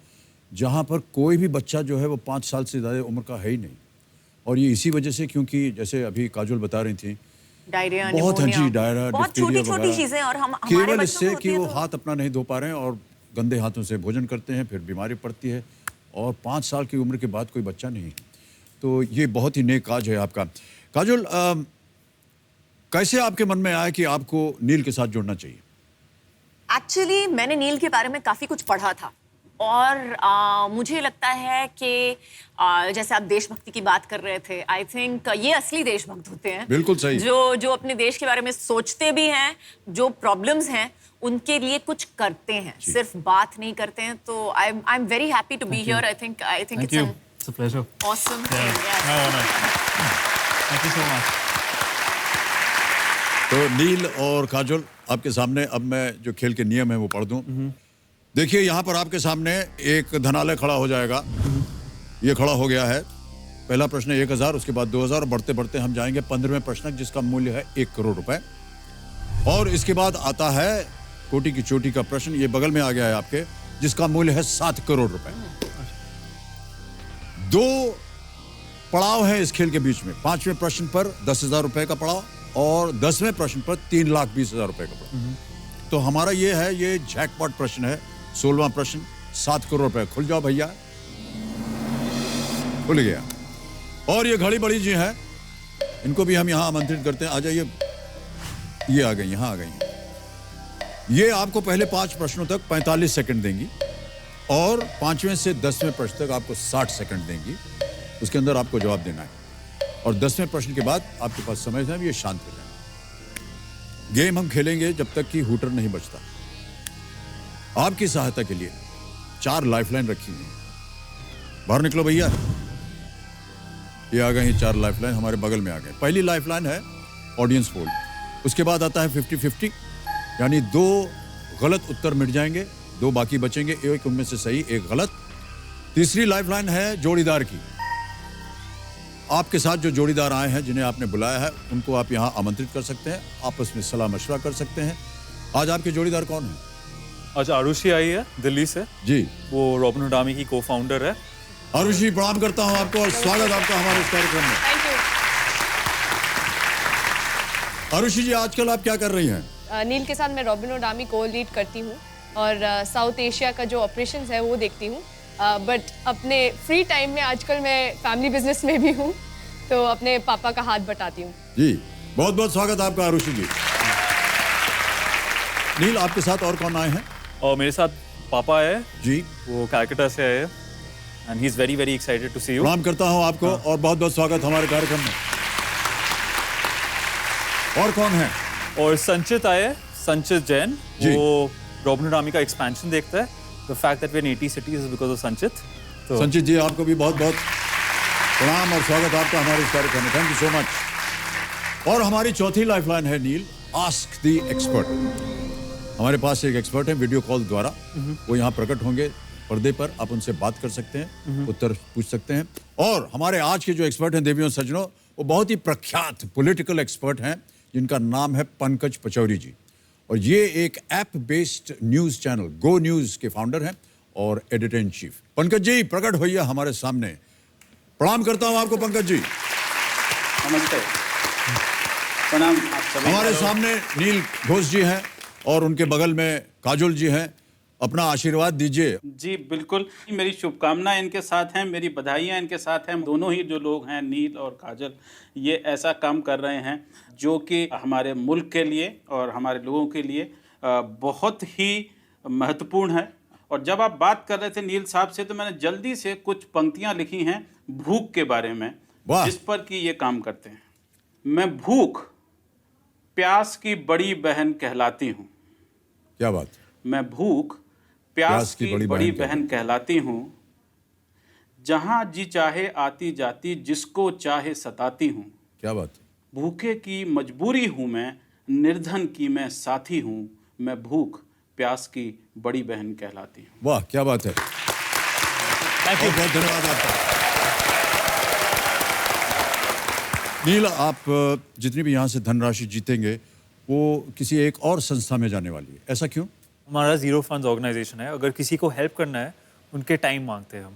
जहां पर कोई भी बच्चा जो है वो 5 साल से ज़्यादा उम्र का है ही नहीं, और ये इसी वजह से, क्योंकि जैसे अभी काजोल बता रही थी, डायरिया, बहुत निमोनिया, डायरा, बहुत छोटी-छोटी चीजें, और हम हमारे केवल बच्चों इससे को कि वो तो... हाथ अपना नहीं धो पा रहे हैं और गंदे हाथों से भोजन करते हैं, फिर बीमारी पड़ती है, और 5 साल की उम्र के बाद कोई बच्चा नहीं। तो ये बहुत ही नेक काज है आपका। काजोल, कैसे आपके मन में आया कि आपको नील के साथ जुड़ना चाहिए? एक्चुअली मैंने नील के बारे में काफ़ी कुछ पढ़ा था, और मुझे लगता है कि जैसे आप देशभक्ति की बात कर रहे थे, आई थिंक ये असली देशभक्त होते हैं। बिल्कुल सही। जो अपने देश के बारे में सोचते भी हैं, जो प्रॉब्लम्स हैं उनके लिए कुछ करते हैं, सिर्फ बात नहीं करते हैं। तो I am very happy to be here. I think It's a pleasure. Awesome thing. Yes. My honor. Thank you so much. तो नील और काजोल, आपके सामने अब मैं जो खेल के नियम है वो पढ़ दूं। देखिए, यहाँ पर आपके सामने एक धनालय खड़ा हो जाएगा। ये खड़ा हो गया है। पहला प्रश्न 1000, उसके बाद 2000, और बढ़ते बढ़ते हम जाएंगे 15वें प्रश्न जिसका मूल्य है 1 करोड़ रुपए। और इसके बाद आता है कोटि की चोटी का प्रश्न, ये बगल में आ गया है आपके, जिसका मूल्य है 7 करोड़ रुपए। 2 पड़ाव है इस खेल के बीच में। 5वें प्रश्न पर 10,000 रुपए का पड़ाव, और 10वें प्रश्न पर 3,20,000 रुपए का पुरस्कार। तो हमारा ये है, ये जैकपॉट प्रश्न है। 16वां प्रश्न 7 करोड़ रुपए। खुल जाओ भैया, खुल गया। और ये घड़ी बड़ी जी है, इनको भी हम यहाँ आमंत्रित करते हैं। आ जाइए, ये आ गई, यहाँ आ गई। ये आपको पहले 5 प्रश्नों तक 45 सेकंड देंगी और 5वें से 10वें प्रश्न तक आपको 60 सेकंड देंगी। उसके अंदर आपको जवाब देना है और 10वें प्रश्न के बाद आपके पास समय है, ये शांत हो जाए। गेम हम खेलेंगे जब तक कि हूटर नहीं बचता। आपकी सहायता के लिए 4 लाइफलाइन रखी हुई है। बाहर निकलो भैया, ये आ गई 4 लाइफलाइन, हमारे बगल में आ गए। पहली लाइफलाइन है ऑडियंस पोल, उसके बाद आता है 50-50, यानी 2 गलत उत्तर मिट जाएंगे, 2 बाकी बचेंगे, एक उनमें से सही, एक गलत। तीसरी लाइफलाइन है जोड़ीदार की। आपके साथ जो जोड़ीदार आए हैं, जिन्हें आपने बुलाया है, उनको आप यहाँ आमंत्रित कर सकते हैं, आपस में सलाह मशवरा कर सकते हैं। आज आपके जोड़ीदार कौन है? आज आरुषि आई है दिल्ली से जी, वो रॉबिन हुड आर्मी की को-फाउंडर है। आरुषि, प्रणाम करता हूँ आपको और स्वागत आपका हमारे इस कार्यक्रम में। Thank you. आरुषि जी, आजकल आप क्या कर रही हैं? नील के साथ मैं रॉबिन हुड आर्मी को लीड करती हूँ और साउथ एशिया का जो ऑपरेशंस है वो देखती हूँ। बट अपने फ्री टाइम में आजकल मैं फैमिली बिजनेस में भी हूँ, तो अपने पापा का हाथ बटाती हूँ। जी, बहुत बहुत स्वागत आपका आरुषि जी। नील, आपके साथ और कौन आए हैं? और मेरे साथ पापा है जी, वो कलकत्ता से आए हैं and he is very very excited to see you. प्रणाम करता हूँ आपको और बहुत बहुत स्वागत हमारे कार्यक्रम में। और कौन है? और संचित आए, संचित जैन, वो रॉबिन हुड आर्मी का एक्सपेंशन देखता है। The fact that we're in 80 cities is because of संचित। तो संचित जी, आपको भी बहुत बहुत प्रणाम और स्वागत आपका हमारे इस कार्यक्रम में। Thank you so much. और हमारी चौथी लाइफलाइन है नील, आस्क द एक्सपर्ट। हमारे पास एक एक्सपर्ट है, वीडियो कॉल द्वारा वो यहाँ प्रकट होंगे पर्दे पर, आप उनसे बात कर सकते हैं, उत्तर पूछ सकते हैं। और हमारे आज के जो एक्सपर्ट हैं देवियों सज्जनों, वो बहुत ही प्रख्यात पॉलिटिकल एक्सपर्ट हैं, जिनका नाम है पंकज पचौरी जी। और ये एक app based news channel go news के फाउंडर हैं और editor in chief. Pankaj ji, प्रकट होइए हमारे सामने। प्रणाम करता हूं आपको पंकज जी। नमस्ते, प्रणाम आप सभी। हमारे सामने नील घोष जी हैं और उनके बगल में काजोल जी हैं। अपना आशीर्वाद दीजिए। जी बिल्कुल, मेरी शुभकामनाएं इनके साथ हैं, मेरी बधाइयां इनके साथ हैं। दोनों ही जो लोग हैं, नील और काजल, ये ऐसा काम कर रहे हैं जो कि हमारे मुल्क के लिए और हमारे लोगों के लिए बहुत ही महत्वपूर्ण है। और जब आप बात कर रहे थे नील साहब से, तो मैंने जल्दी से कुछ पंक्तियां लिखी हैं भूख के बारे में, जिस पर कि ये काम करते हैं। मैं भूख प्यास की बड़ी बहन कहलाती हूँ। क्या बात? मैं भूख प्यास की बड़ी बहन कहलाती हूँ। जहाँ जी चाहे आती जाती, जिसको चाहे सताती हूँ। क्या बात? भूखे की मजबूरी हूँ मैं, निर्धन की मैं साथी हूँ। मैं भूख प्यास की बड़ी बहन कहलाती हूँ। वाह, क्या बात है। बहुत बहुत धन्यवाद आपका। नील, आप जितनी भी यहाँ से धनराशि जीतेंगे वो किसी एक और संस्था में जाने वाली है, ऐसा क्यों? हमारा जीरो फंड्स ऑर्गेनाइजेशन है। अगर किसी को हेल्प करना है, उनके टाइम मांगते हैं हम,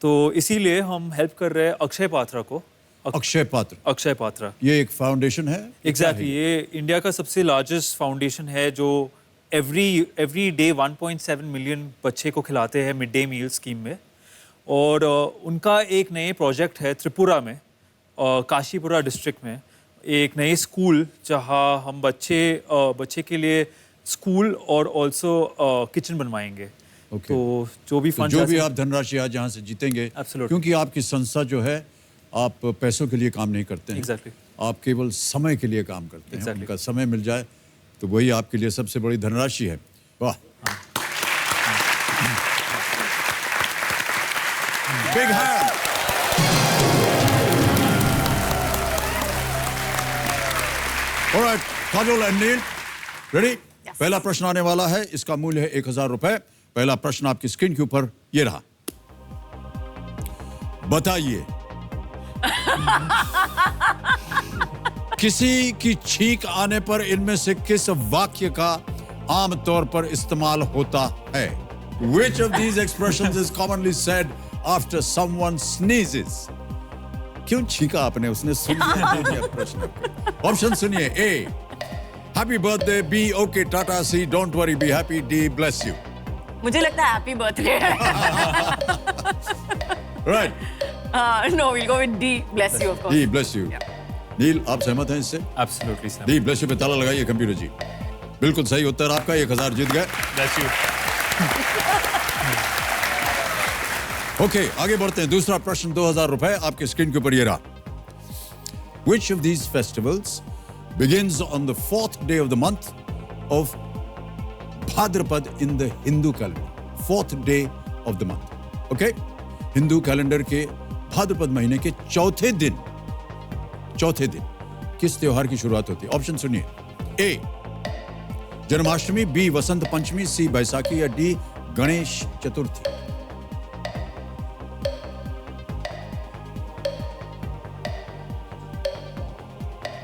तो इसीलिए हम हेल्प कर रहे हैं अक्षय पात्रा को। अक्षय पात्रा, ये एक फाउंडेशन है? एग्जैक्टली, ये इंडिया का सबसे लार्जेस्ट फाउंडेशन है जो एवरी डे 1.7 मिलियन बच्चे को खिलाते हैं मिड डे मील स्कीम में। और उनका एक नए प्रोजेक्ट है त्रिपुरा में, काशीपुरा डिस्ट्रिक्ट में, एक नए स्कूल जहां हम बच्चे के लिए स्कूल और ऑल्सो किचन बनवाएंगे। तो जो भी फंड, जो भी आप धनराशि आज यहाँ से जीतेंगे, क्योंकि आपकी संस्था जो है, आप पैसों के लिए काम नहीं करते हैं। आप केवल समय के लिए काम करते हैं। उनका समय मिल जाए तो वही आपके लिए सबसे बड़ी धनराशि है। वाह, big hand. Alright, Kajol and Neil, ready? पहला प्रश्न आने वाला है, इसका मूल्य है 1000 रुपए। पहला प्रश्न आपकी स्क्रीन के ऊपर ये रहा। बताइए, किसी की छींक आने पर इनमें से किस वाक्य का आमतौर पर इस्तेमाल होता है? Which of these expressions is commonly said after someone sneezes? क्यों छीका आपने? उसने सुन लिया प्रश्न। ऑप्शन सुनिए। A happy birthday, B okay tata, C don't worry be happy, D bless you. मुझे लगता है happy birthday. Right, no will go with D, bless you of course. D bless you. Neel, आप सहमत हैं इससे? Absolutely sir. D bless you पे ताला लगाइए कंप्यूटर जी। बिल्कुल सही उत्तर आपका, 1000 जीत गए। Bless you. ओके, आगे बढ़ते हैं। दूसरा प्रश्न 2000 रुपए आपके स्क्रीन के ऊपर ये रहा। Which of these festivals begins on the 4th day of the month of Bhadrapad in the Hindu calendar? 4th day of the month. Okay? Hindu calendar के भाद्रपद महीने के चौथे दिन किस त्योहार की शुरुआत होती है? ऑप्शन सुनिए। A Janmashtami, B Vasant Panchami, C Baisakhi, या डी गणेश चतुर्थी।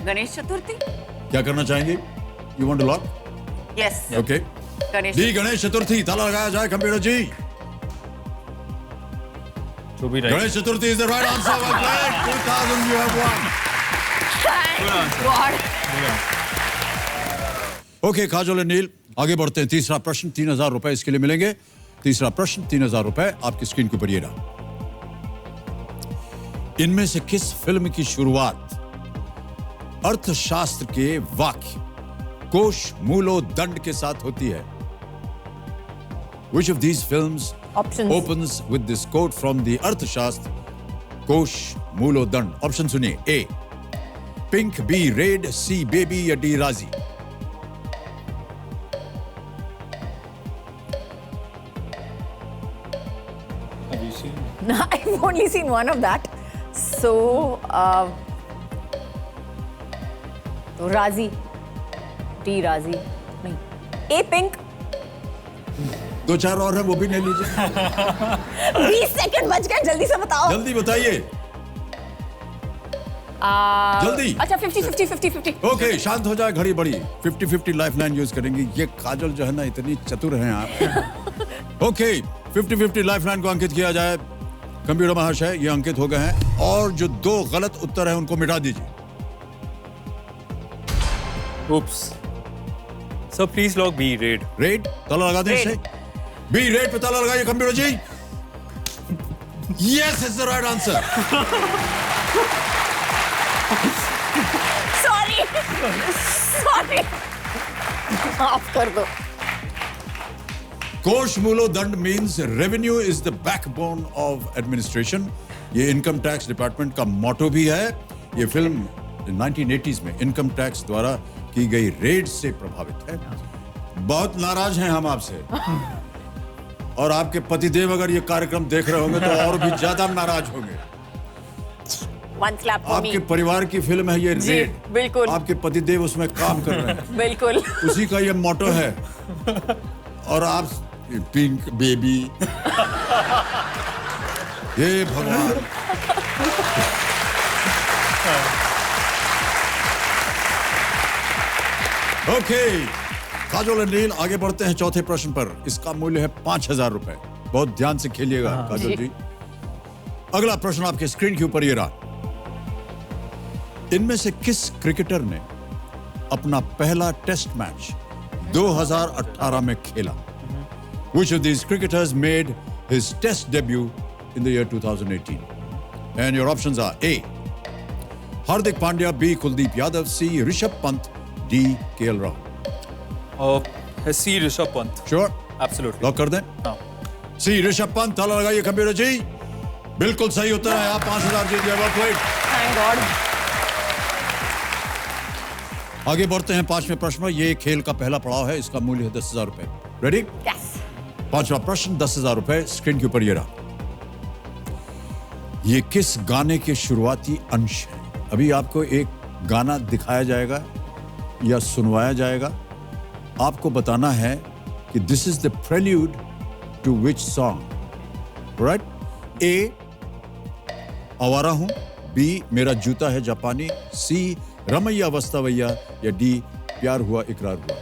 गणेश चतुर्थी। क्या करना चाहेंगे? You want to lock? Yes. Okay, D Ganesh Chaturthi. ताला लगाया जाए कंप्यूटर जी। जो भी right. Ganesh Chaturthi is the right answer. Well played. 2000 you have won. Okay Kajol and Neel, आगे बढ़ते हैं। तीसरा प्रश्न 3000 रुपए इसके लिए मिलेंगे। तीसरा प्रश्न 3000 रुपए आपकी स्क्रीन के ऊपर ये रहा। इनमें से किस फिल्म की शुरुआत अर्थशास्त्र के वाक्य कोश मूलो दंड के साथ होती है? Which of these films opens with this quote from the अर्थशास्त्र कोश मूलो दंड? ऑप्शन सुनिए। ए पिंक, बी रेड, सी बेबी, या डी राजी। I've only seen one of that. So, राजी, डी राजी नहीं, ए पिंक। 2-4 और है, वो भी ले लीजिए। 20 सेकंड बच गए, जल्दी से बताओ। जल्दी बताइए। जल्दी। अच्छा 50-50। ओके, शांत हो जाए, घड़ी बड़ी। 50-50 लाइफलाइन यूज करेंगे। ये काजल जो है ना, इतनी चतुर हैं आप। ओके, 50-50 लाइफलाइन को अंकित किया जाए। कंप्यूटर महाशय, ये अंकित हो गए हैं, और जो 2 गलत उत्तर हैं उनको मिटा दीजिए। Oops. So please log B, red. Red, ताला लगा दें इसे। बी रेड पे ताला लगाइए कंप्यूटर जी। Yes, it's the right answer. Sorry. माफ कर दो। कोश मूलो दंड means revenue is the backbone of administration. ये इनकम टैक्स डिपार्टमेंट का मोटो भी है। ये फिल्म 1980s में इनकम टैक्स द्वारा की गई रेड से प्रभावित है। बहुत नाराज हैं हम आपसे, और आपके पतिदेव अगर ये कार्यक्रम देख रहे होंगे तो और भी ज्यादा नाराज होंगे। आपके परिवार की फिल्म है ये रेड। बिल्कुल। आपके पतिदेव उसमें काम कर रहे हैं। बिल्कुल। उसी का ये मोटो है, और आप पिंक बेबी। ये भगवान। ओके, काजोल एंड नील, आगे बढ़ते हैं चौथे प्रश्न पर। इसका मूल्य है 5000 रुपए। बहुत ध्यान से खेलिएगा काजोल जी। अगला प्रश्न आपके स्क्रीन के ऊपर ये रहा। इनमें से किस क्रिकेटर ने अपना पहला टेस्ट मैच 2018 में खेला? Which of these cricketers made his test debut in the year 2018? And your options are A. Hardik Pandya, B. Kuldeep Yadav, C. Rishabh Pant, D. KL Rahul. C. Rishabh Pant. Sure? Absolutely. Lock कर दें? हाँ। C. Rishabh Pant, ताला लगाइए कंप्यूटर जी। बिल्कुल सही उत्तर है। आप 5000 जीत गए। Well played. Thank God. आगे बढ़ते हैं पांचवें प्रश्न में। ये खेल का पहला पड़ाव है। इसका मूल्य है 10,000 रुपए। रेडी? Yes. पांचवा प्रश्न 10,000 रुपए स्क्रीन के ऊपर ये रहा। ये किस गाने के शुरुआती अंश है? अभी आपको एक गाना दिखाया जाएगा या सुनवाया जाएगा। आपको बताना है कि this is the prelude to which song. Right? A Awara Hoon, B मेरा जूता है जापानी, सी रमैया वस्तावैया, या डी प्यार हुआ इकरार हुआ।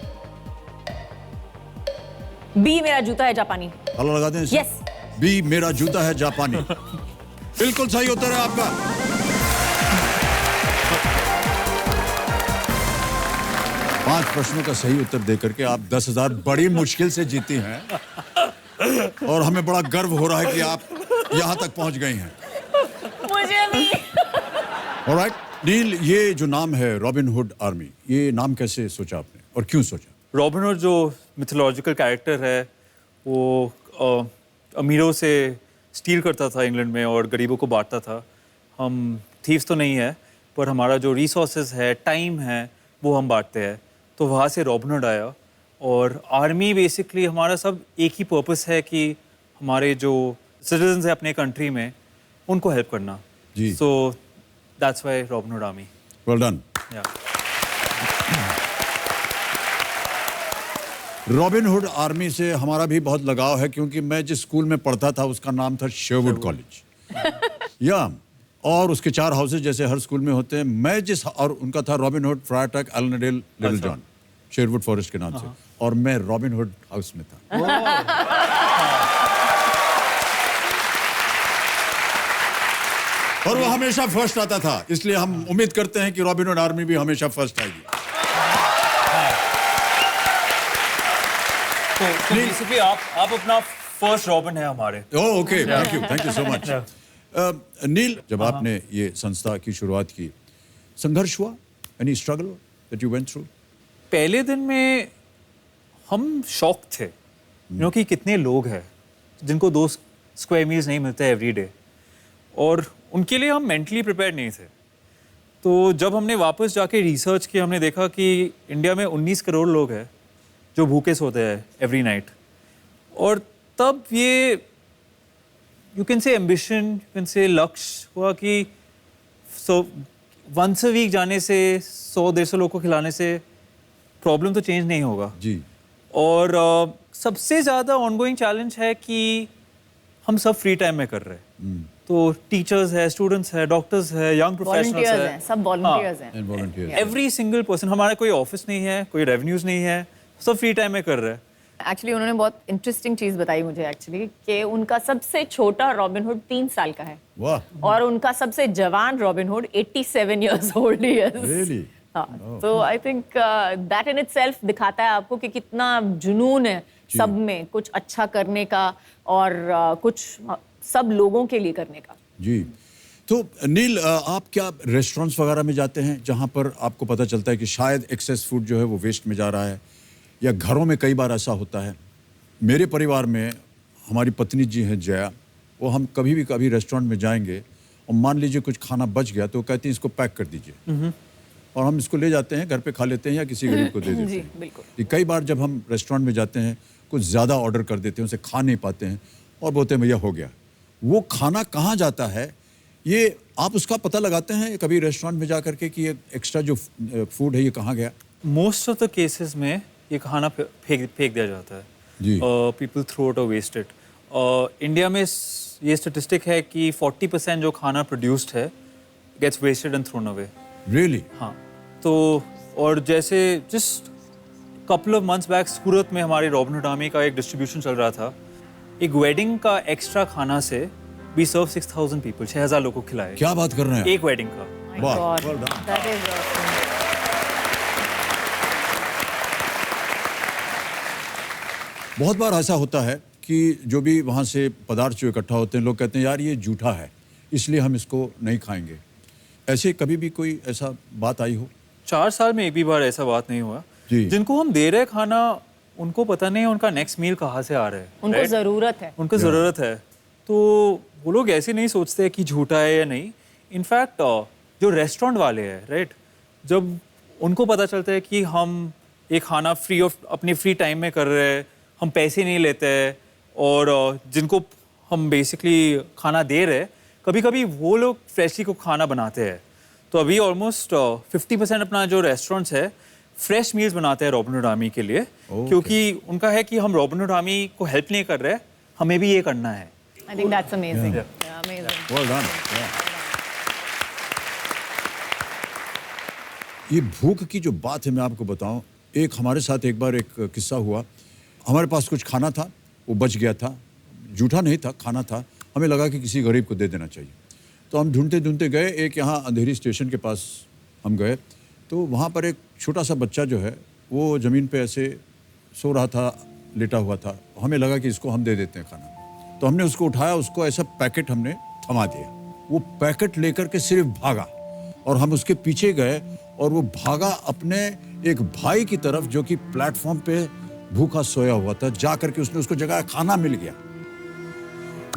बी मेरा जूता है जापानी। ताला लगा दें? Yes. बी मेरा जूता है जापानी। बिल्कुल सही उत्तर है आपका। 5 प्रश्नों का सही उत्तर देकर के आप 10,000 बड़ी मुश्किल से जीती हैं और हमें बड़ा गर्व हो रहा है कि आप यहाँ तक पहुँच गई हैं। मुझे भी। ऑलराइट नील, ये जो नाम है रॉबिन हुड आर्मी, ये नाम कैसे सोचा आपने और क्यों सोचा? रॉबिन हुड जो मिथोलॉजिकल कैरेक्टर है वो अमीरों से स्टील करता था इंग्लैंड में और गरीबों को बांटता था। हम थीव्स तो नहीं है, पर हमारा जो रिसोर्सेज है, टाइम है, वो हम बांटते हैं। तो वहाँ से रॉबिन हुड आया। और आर्मी बेसिकली हमारा सब एक ही पर्पस है कि हमारे जो सिटीजन्स हैं अपने कंट्री में, उनको हेल्प करना। जी। So that's why Robin Hood Army. Well done. Robin Hood Army से हमारा भी बहुत लगाव है, क्योंकि मैं जिस स्कूल में पढ़ता था उसका नाम था शेरवुड कॉलेज। या और उसके 4 हाउसेज जैसे हर स्कूल में होते हैं। मैं जिस और उनका था Robin Hood, Friar Tuck, Allendale, Little John, Sherwood Forest के नाम से, और मैं रॉबिन हुड हाउस में था। और वो हमेशा फर्स्ट आता था, इसलिए हम उम्मीद करते हैं कि रॉबिन हुड आर्मी भी हमेशा फर्स्ट आएगी। तो बेसिकली आप अपना फर्स्ट रॉबिन है हमारे। Oh okay, thank you so much. Neel, जब आपने ये संस्था की शुरुआत की, संघर्ष हुआ? Any struggle that you went through? पहले दिन में हम शॉक थे कि कितने लोग हैं जिनको 2 स्क्वायर मील्स नहीं मिलते एवरी डे, और उनके लिए हम मेंटली प्रिपेयर्ड नहीं थे। तो जब हमने वापस जाके रिसर्च की, हमने देखा कि इंडिया में 19 करोड़ लोग हैं जो भूखे सोते हैं एवरी नाइट। और तब ये you can say ambition, you can say लक्ष्य हुआ कि वंस अ वीक जाने से 100-150 लोगों को खिलाने से प्रॉब्लम तो चेंज नहीं होगा जी। और सबसे ज़्यादा ऑनगोइंग चैलेंज है कि हम सब फ्री टाइम में कर रहे हैं। तो टीचर्स है, स्टूडेंट्स है, डॉक्टर्स है, यंग प्रोफेशनल्स है, सब वॉलंटियर्स हैं। Every single person. हमारा कोई ऑफिस नहीं है, कोई रेवेन्यूज नहीं है, सब फ्री टाइम में कर रहे हैं। एक्चुअली उन्होंने बहुत इंटरेस्टिंग चीज बताई मुझे एक्चुअली, कि उनका सबसे छोटा रॉबिन हुड 3 साल का है। वाह। और उनका सबसे जवान रॉबिन हुड 87 years old ही है। Really? हाँ, तो I think that in itself दिखाता है आपको कि कितना जुनून है सब में कुछ अच्छा करने का, और कुछ सब लोगों के लिए करने का। जी। तो नील, आप क्या रेस्टोरेंट्स वगैरह में जाते हैं जहाँ पर आपको पता चलता है कि शायद एक्सेस फूड जो है वो वेस्ट में जा रहा है, या घरों में कई बार ऐसा होता है? मेरे परिवार में हमारी पत्नी जी हैं जया, वो हम कभी रेस्टोरेंट में जाएंगे और मान लीजिए कुछ खाना बच गया तो कहती हैं इसको पैक कर दीजिए, और हम इसको ले जाते हैं, घर पे खा लेते हैं या किसी गरीब को दे देते जी, हैं। बिल्कुल। कई बार जब हम रेस्टोरेंट में जाते हैं, कुछ ज़्यादा ऑर्डर कर देते हैं, उसे खा नहीं पाते हैं और बोलते हैं भैया हो गया। वो खाना कहाँ जाता है, ये आप उसका पता लगाते हैं कभी रेस्टोरेंट में जा करके कि ये एक्स्ट्रा जो फूड है ये कहाँ गया? मोस्ट ऑफ द केसेस में ये खाना फेंक दिया जाता है। जी। पीपल थ्रो इट और वेस्ट इट। इंडिया में ये स्टेटिस्टिक है कि 40% जो खाना प्रोड्यूस्ड है gets wasted and thrown away. Really? हाँ। तो और जैसे just couple of months back Surat में हमारे रॉबिन हुड आर्मी का एक डिस्ट्रीब्यूशन चल रहा था। एक वेडिंग का एक्स्ट्रा खाना से वी सर्व 6,000 पीपल, 6,000 लोगों को खिलाए। क्या बात कर रहे हैं? एक वेडिंग का। वाह, बहुत बार ऐसा होता है कि जो भी वहाँ से पदार्थ जो इकट्ठा होते हैं, लोग कहते हैं यार ये जूठा है इसलिए हम इसको नहीं खाएंगे। ऐसे कभी भी कोई ऐसा बात आई हो? 4 साल में एक भी बार ऐसा बात नहीं हुआ। जी। जिनको हम दे रहे हैं खाना, उनको पता नहीं है उनका नेक्स्ट मील कहाँ से आ रहा है। उनको ज़रूरत है। उनको ज़रूरत है। तो वो लोग ऐसे नहीं सोचते कि झूठा है या नहीं। इनफैक्ट जो रेस्टोरेंट वाले हैं, राइट, जब उनको पता चलता है कि हम ये खाना फ्री ऑफ अपने फ्री टाइम में कर रहे हैं, हम पैसे नहीं लेते हैं, और जिनको हम बेसिकली खाना दे रहे हैं, कभी कभी वो लोग फ्रेशली को खाना बनाते हैं। तो अभी ऑलमोस्ट 50% अपना जो रेस्टोरेंट्स है फ्रेश मील्स बनाते हैं रॉबिन हुड आर्मी के लिए। क्योंकि उनका है कि हम रॉबिन हुड आर्मी को हेल्प नहीं कर रहे, हमें भी ये करना है। I think that's amazing. Yeah, amazing. Well done. ये भूख की जो बात है, मैं आपको बताऊं, एक हमारे साथ एक बार एक किस्सा हुआ। हमारे पास कुछ खाना था, वो बच गया था, जूठा नहीं था, खाना था। हमें लगा कि किसी गरीब को दे देना चाहिए, तो हम ढूंढते ढूंढते गए। एक यहाँ अंधेरी स्टेशन के पास हम गए, तो वहाँ पर एक छोटा सा बच्चा जो है वो ज़मीन पे ऐसे सो रहा था, लेटा हुआ था। हमें लगा कि इसको हम दे देते हैं खाना, तो हमने उसको उठाया, उसको ऐसा पैकेट हमने थमा दिया। वो पैकेट लेकर के सिर्फ भागा और हम उसके पीछे गए और वो भागा अपने एक भाई की तरफ जो कि प्लेटफॉर्म पे भूखा सोया हुआ था। जा करके उसने उसको जगाया, खाना मिल गया।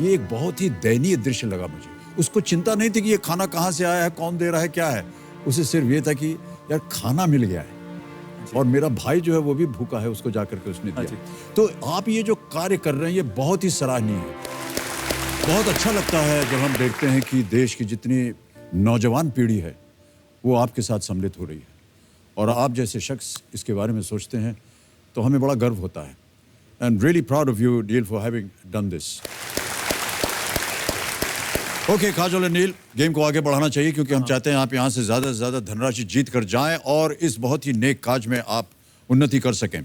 ये एक बहुत ही दयनीय दृश्य लगा मुझे। उसको चिंता नहीं थी कि ये खाना कहाँ से आया है, कौन दे रहा है, क्या है। उसे सिर्फ ये था कि यार खाना मिल गया है और मेरा भाई जो है वो भी भूखा है, उसको जाकर के उसने दिया। तो आप ये जो कार्य कर रहे हैं ये बहुत ही सराहनीय है। बहुत अच्छा लगता है जब हम देखते हैं कि देश की जितनी नौजवान पीढ़ी है वो आपके साथ सम्मिलित हो रही है और आप जैसे शख्स इसके बारे में सोचते हैं तो हमें बड़ा गर्व होता है। And really proud of you Neil for having done this. Okay Kajol and Neil, game को आगे बढ़ाना चाहिए क्योंकि हम चाहते हैं आप यहाँ से ज़्यादा धनराशि जीत कर जाएं और इस बहुत ही नेक काज में आप उन्नति कर सकें।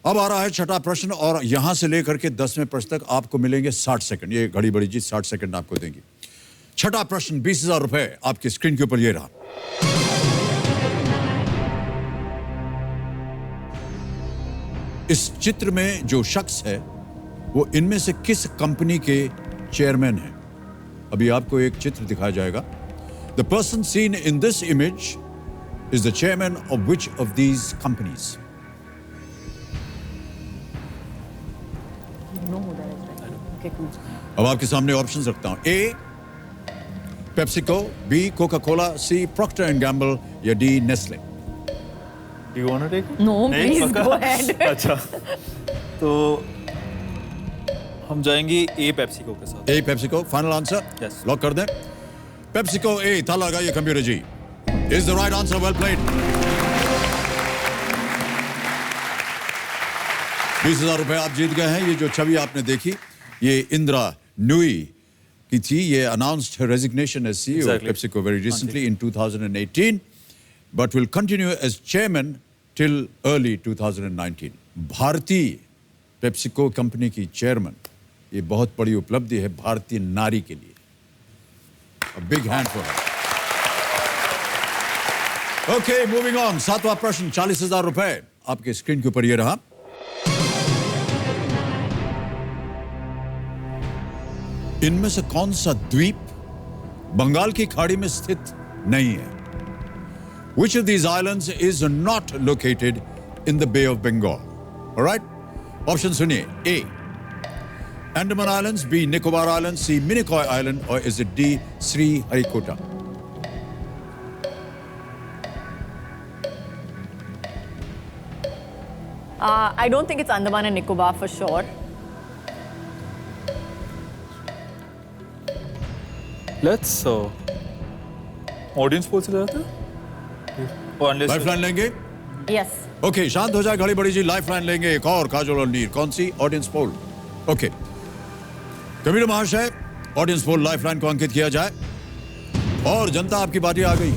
अब आ रहा है छठा प्रश्न और यहाँ से लेकर के 10वें प्रश्न तक आपको मिलेंगे 60 सेकंड। ये घड़ी बड़ी जीत 60 सेकंड आपको देंगी। छठा प्रश्न 20,000 रुपए आपकी स्क्रीन के ऊपर ये रहा। इस चित्र में जो शख्स है वो इनमें से किस कंपनी के चेयरमैन हैं? अभी आपको एक चित्र दिखाया जाएगा। The person seen in this image is the chairman of which of these companies? अब आपके सामने ऑप्शंस रखता हूं। A. PepsiCo, B. Coca Cola, C. Procter and Gamble या D. Nestle? Do you want to take it? No, नहीं, please पक्का? go ahead. अच्छा, तो हम जाएंगे A पेप्सिको के साथ। A. PepsiCo, final answer? Yes. Lock कर दें। पेप्सिको A, ताला लगाइए कंप्यूटर जी। Is the right answer, well played. 20,000 रुपए आप जीत गए हैं। ये जो छवि आपने देखी ये इंदिरा न्यूई की थी। ये announced her resignation as CEO of PepsiCo very recently in 2018, but will continue as chairman till early 2019. भारतीय पेप्सिको कंपनी की चेयरमैन, ये बहुत बड़ी उपलब्धि है भारतीय नारी के लिए। A big hand for her. Okay, moving on. 7वां प्रश्न 40,000 रुपए आपके स्क्रीन के ऊपर ये रहा। इनमें से कौन सा द्वीप बंगाल की खाड़ी में स्थित नहीं है? Which of these islands is not located in the Bay of Bengal? All right? Option सुनिए। A. Andaman Islands, B. Nicobar Islands, C. Minicoy Island, or is it D. Sri Harikota? I don't think it's Andaman and Nicobar for sure. Let's audience poll से ले जाते हैं। लाइफलाइन लेंगे? Yes. ओके, शांत हो जाए घड़ी बड़ी जी। लाइफलाइन लेंगे एक और काजोल और नीर। कौन सी? Audience poll. ओके, कबीर महाशय, ऑडियंस पोल लाइफलाइन को अंकित किया जाए और जनता आपकी बारी आ गई।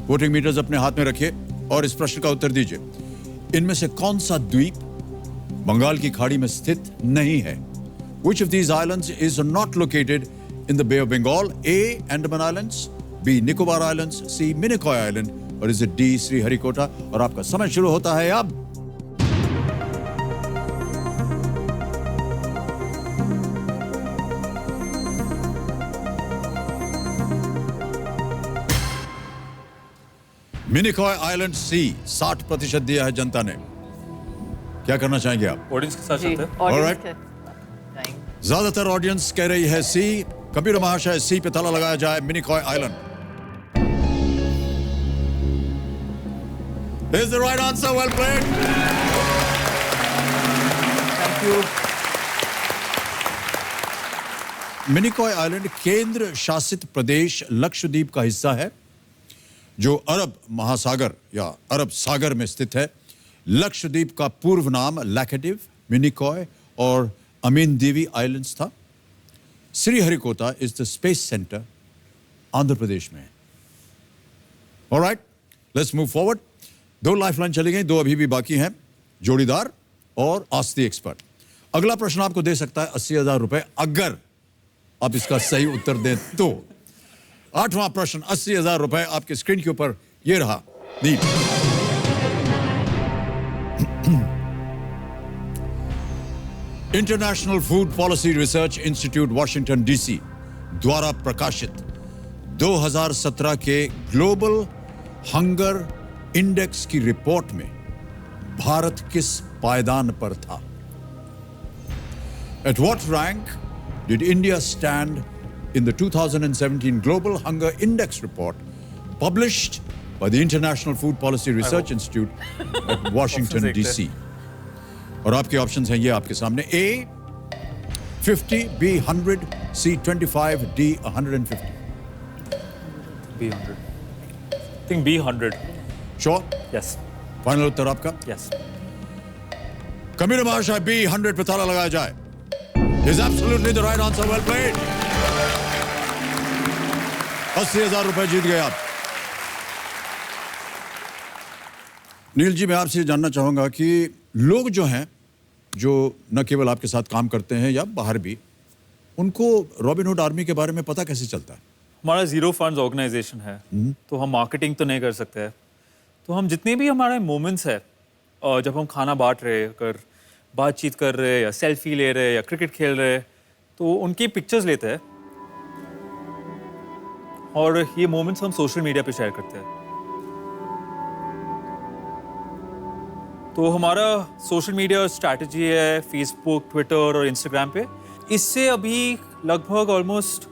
वोटिंग मीटर्स अपने हाथ में रखिए और इस प्रश्न का उत्तर दीजिए। इनमें से कौन सा द्वीप बंगाल की खाड़ी में स्थित नहीं है? Which of these islands is not located in the Bay of Bengal? A. Andaman Islands, B. Nicobar Islands, C. Minicoy Island, or is it D. Sri Harikota? और आपका समय शुरू होता है अब। मिनिकॉय आइलैंड C 60% दिया है जनता ने। क्या करना चाहेंगे आप? ऑडियंस के साथ चलते हैं। ऑलराइट, ज्यादातर ऑडियंस कह रही है C। कबीर महाशय, C पे ताला लगाया जाए। Minicoy island is the right answer. Well played. Thank you. Minicoy island केंद्र शासित प्रदेश लक्षद्वीप का हिस्सा है जो अरब महासागर या अरब सागर में स्थित है। लक्षद्वीप का पूर्व नाम लैकेटिव, मिनिकॉय और अमीनदीवी आइलैंड्स था। Sriharikota is the space centre Andhra Pradesh में है। Alright, let's move forward. 2 lifeline चली गई, 2 अभी भी बाकी हैं, जोड़ीदार और आस्ती एक्सपर्ट। अगला प्रश्न आपको दे सकता है 80,000 रुपए अगर आप इसका सही उत्तर दें तो। 8वां प्रश्न 80,000 रुपए आपके स्क्रीन के ऊपर ये रहा। Neel, International Food Policy Research Institute Washington DC द्वारा प्रकाशित 2017 के ग्लोबल हंगर इंडेक्स की रिपोर्ट में भारत किस पायदान पर था? At what rank did India stand in the 2017 Global Hunger Index report published by the International Food Policy Research Institute at Washington, D.C.? और आपके ऑप्शंस हैं ये आपके सामने: A 50, B 100, C 25, D 150. B 100. I think B 100. Sure? Yes. Final उत्तर आपका? Yes. कबीर महाशय B 100 पे ताला लगाया जाए. Is absolutely the right answer. Well played. 80,000 रुपए जीत गए आप. नील जी, मैं आपसे जानना चाहूंगा कि लोग जो हैं, जो न केवल आपके साथ काम करते हैं या बाहर भी, उनको रॉबिनहुड आर्मी के बारे में पता कैसे चलता है? हमारा जीरो फंड्स ऑर्गेनाइजेशन है, तो हम मार्केटिंग तो नहीं कर सकते हैं. तो हम जितने भी हमारे मोमेंट्स है, जब हम खाना बांट रहे, अगर बातचीत कर रहे या सेल्फी ले रहे या क्रिकेट खेल रहे, तो उनकी पिक्चर्स लेते हैं और ये मोमेंट्स हम सोशल मीडिया पे शेयर करते हैं. तो हमारा सोशल मीडिया स्ट्रैटेजी है फेसबुक, ट्विटर और इंस्टाग्राम पे. इससे अभी लगभग ऑलमोस्ट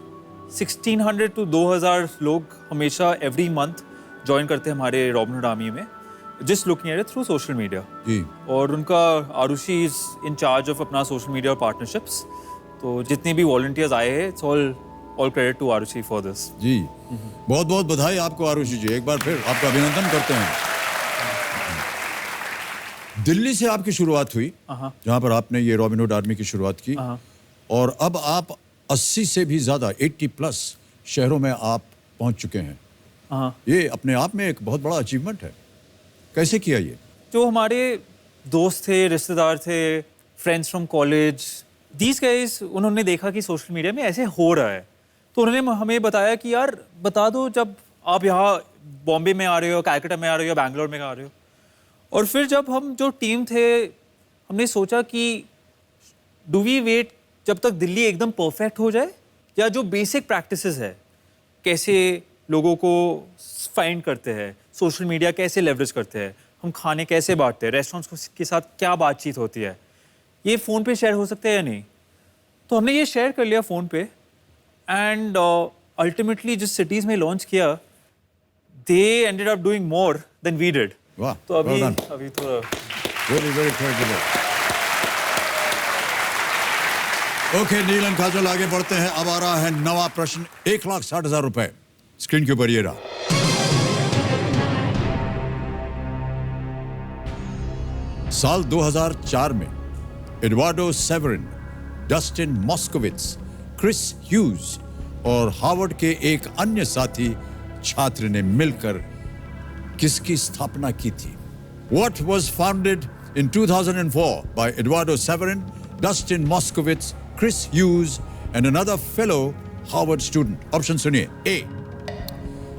1600 to 2000 लोग हमेशा एवरी मंथ ज्वाइन करते हैं हमारे रॉबिनहुड आर्मी में, just looking at it through social media. जी. और उनका Arushi is in charge of अपना social media partnerships. तो जितने भी volunteers आए हैं, it's all credit to Arushi for this. जी. बहुत बहुत बधाई आपको आरुषि जी, एक बार फिर आपका अभिनंदन करते हैं. दिल्ली से आपकी शुरुआत हुई, जहां पर आपने ये रॉबिनहुड आर्मी की शुरुआत की, और अब आप 80 से भी ज्यादा 80+ शहरों में आप पहुंच चुके हैं. ये अपने आप में एक बहुत बड़ा अचीवमेंट है. कैसे किया ये? जो हमारे दोस्त थे, रिश्तेदार थे, friends from college, these guys, उन्होंने देखा कि सोशल मीडिया में ऐसे हो रहा है, तो उन्होंने हमें बताया कि यार बता दो, जब आप यहाँ बॉम्बे में आ रहे हो, कलकत्ता में आ रहे हो या बैंगलोर में आ रहे हो. और फिर जब हम जो टीम थे, हमने सोचा कि डू वी वेट जब तक दिल्ली एकदम परफेक्ट हो जाए, या जो बेसिक प्रैक्टिसेस है, कैसे लोगों को फाइंड करते हैं, सोशल मीडिया कैसे लेवरेज करते हैं, हम खाने कैसे बांटते हैं, रेस्टोरेंट्स के साथ क्या बातचीत होती है, ये फ़ोन पे शेयर हो सकते हैं या नहीं. तो हमने ये शेयर कर लिया फ़ोन पे, एंड अल्टीमेटली जिस सिटीज़ में लॉन्च किया, they ended up doing more than we did. वाह. तो अभी थोड़ा very okay, Neil and Kajal आगे बढ़ते हैं. अब आ रहा है नवा प्रश्न. 1,60,000 रुपए स्क्रीन के ऊपर ये रहा. साल 2004 में Eduardo Saverin, Dustin Moskovitz, Chris Hughes और हार्वर्ड के एक अन्य साथी छात्र ने मिलकर किसकी स्थापना की थी? What was founded in 2004 by Eduardo Severin, Dustin Moskowitz, Chris Hughes and another fellow Harvard student? Option सुनिए. A.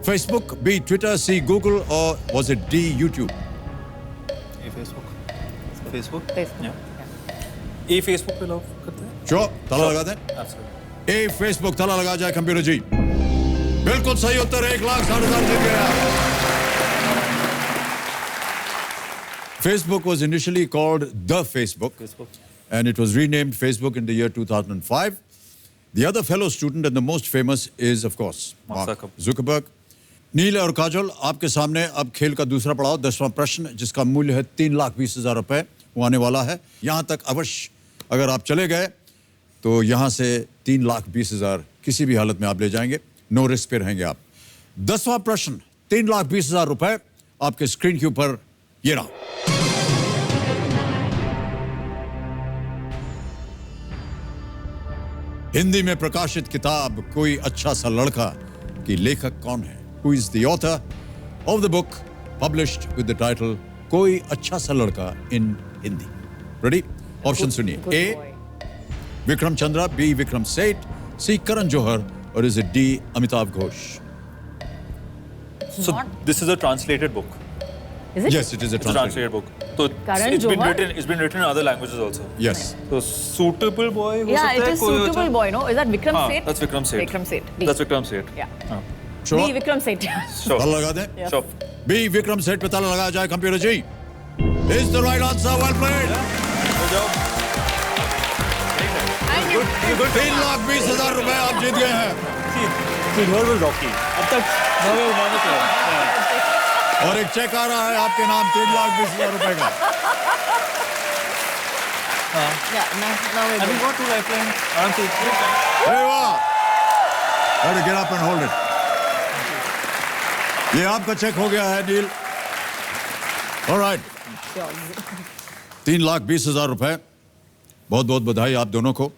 Facebook, B. Twitter, C. Google, or was it D. YouTube? Facebook. A Facebook पे लोग करते हैं. Sure, ताला लगा दें. A. Facebook, ताला लगा जाए कंप्यूटर जी. बिल्कुल सही उत्तर. 1,60,000 जीत गया. Facebook was initially called The Facebook, and it was renamed Facebook in the year 2005. The other fellow student and the most famous is, of course, Mark Zuckerberg. नील और काजल, आपके सामने अब खेल का दूसरा पड़ाव, 10वां प्रश्न, जिसका मूल्य है 3,20,000 रुपए, वो आने वाला है. यहाँ तक अवश्य अगर आप चले गए तो यहाँ से 3,20,000 किसी भी हालत में आप ले जाएंगे. नो रिस्क पे रहेंगे आप. 10वां प्रश्न, 3,20,000 रुपए आपके स्क्रीन के ऊपर ये रहा. हिंदी में प्रकाशित किताब कोई अच्छा सा लड़का की लेखक कौन है? Who is the author of the book published with the title कोई अच्छा सा लड़का in Hindi? Ready? Option सुनिए. A. Vikram Chandra, B. Vikram Seth, C. Karan Johar, और is it D. Amitabh Ghosh? So this is a translated book. Is it? Yes, it is a It's a translated translated book. So Karan Johar? it's been written in other languages also. Yes. So suitable boy हो Yeah, सकता it है is कोई suitable अच्छा- boy, no? Is that Vikram हाँ, Seth? that's Vikram Seth. Vikram Seth. D. That's Vikram Seth. Yeah. हाँ. Sure. B. Vikram Seth. Sure. ताला लगा दें? Yes. Sure. B Vikram Seth पे ताला लगाया जाए कंप्यूटर जी। Is the right answer? Well played. Good job. 3,20,000 रुपए आप जीत गए हैं। Silver was Rocky. अब तक और एक चेक आ रहा है आपके नाम 3,20,000 रुपए का। Yeah, now we're And we good. got 2 lifelines. Answer. Hey, वाह! Let it get up and hold it. ये आपका चेक हो गया है नील। All right. 3,20,000 रुपए। बहुत बहुत बधाई आप दोनों को।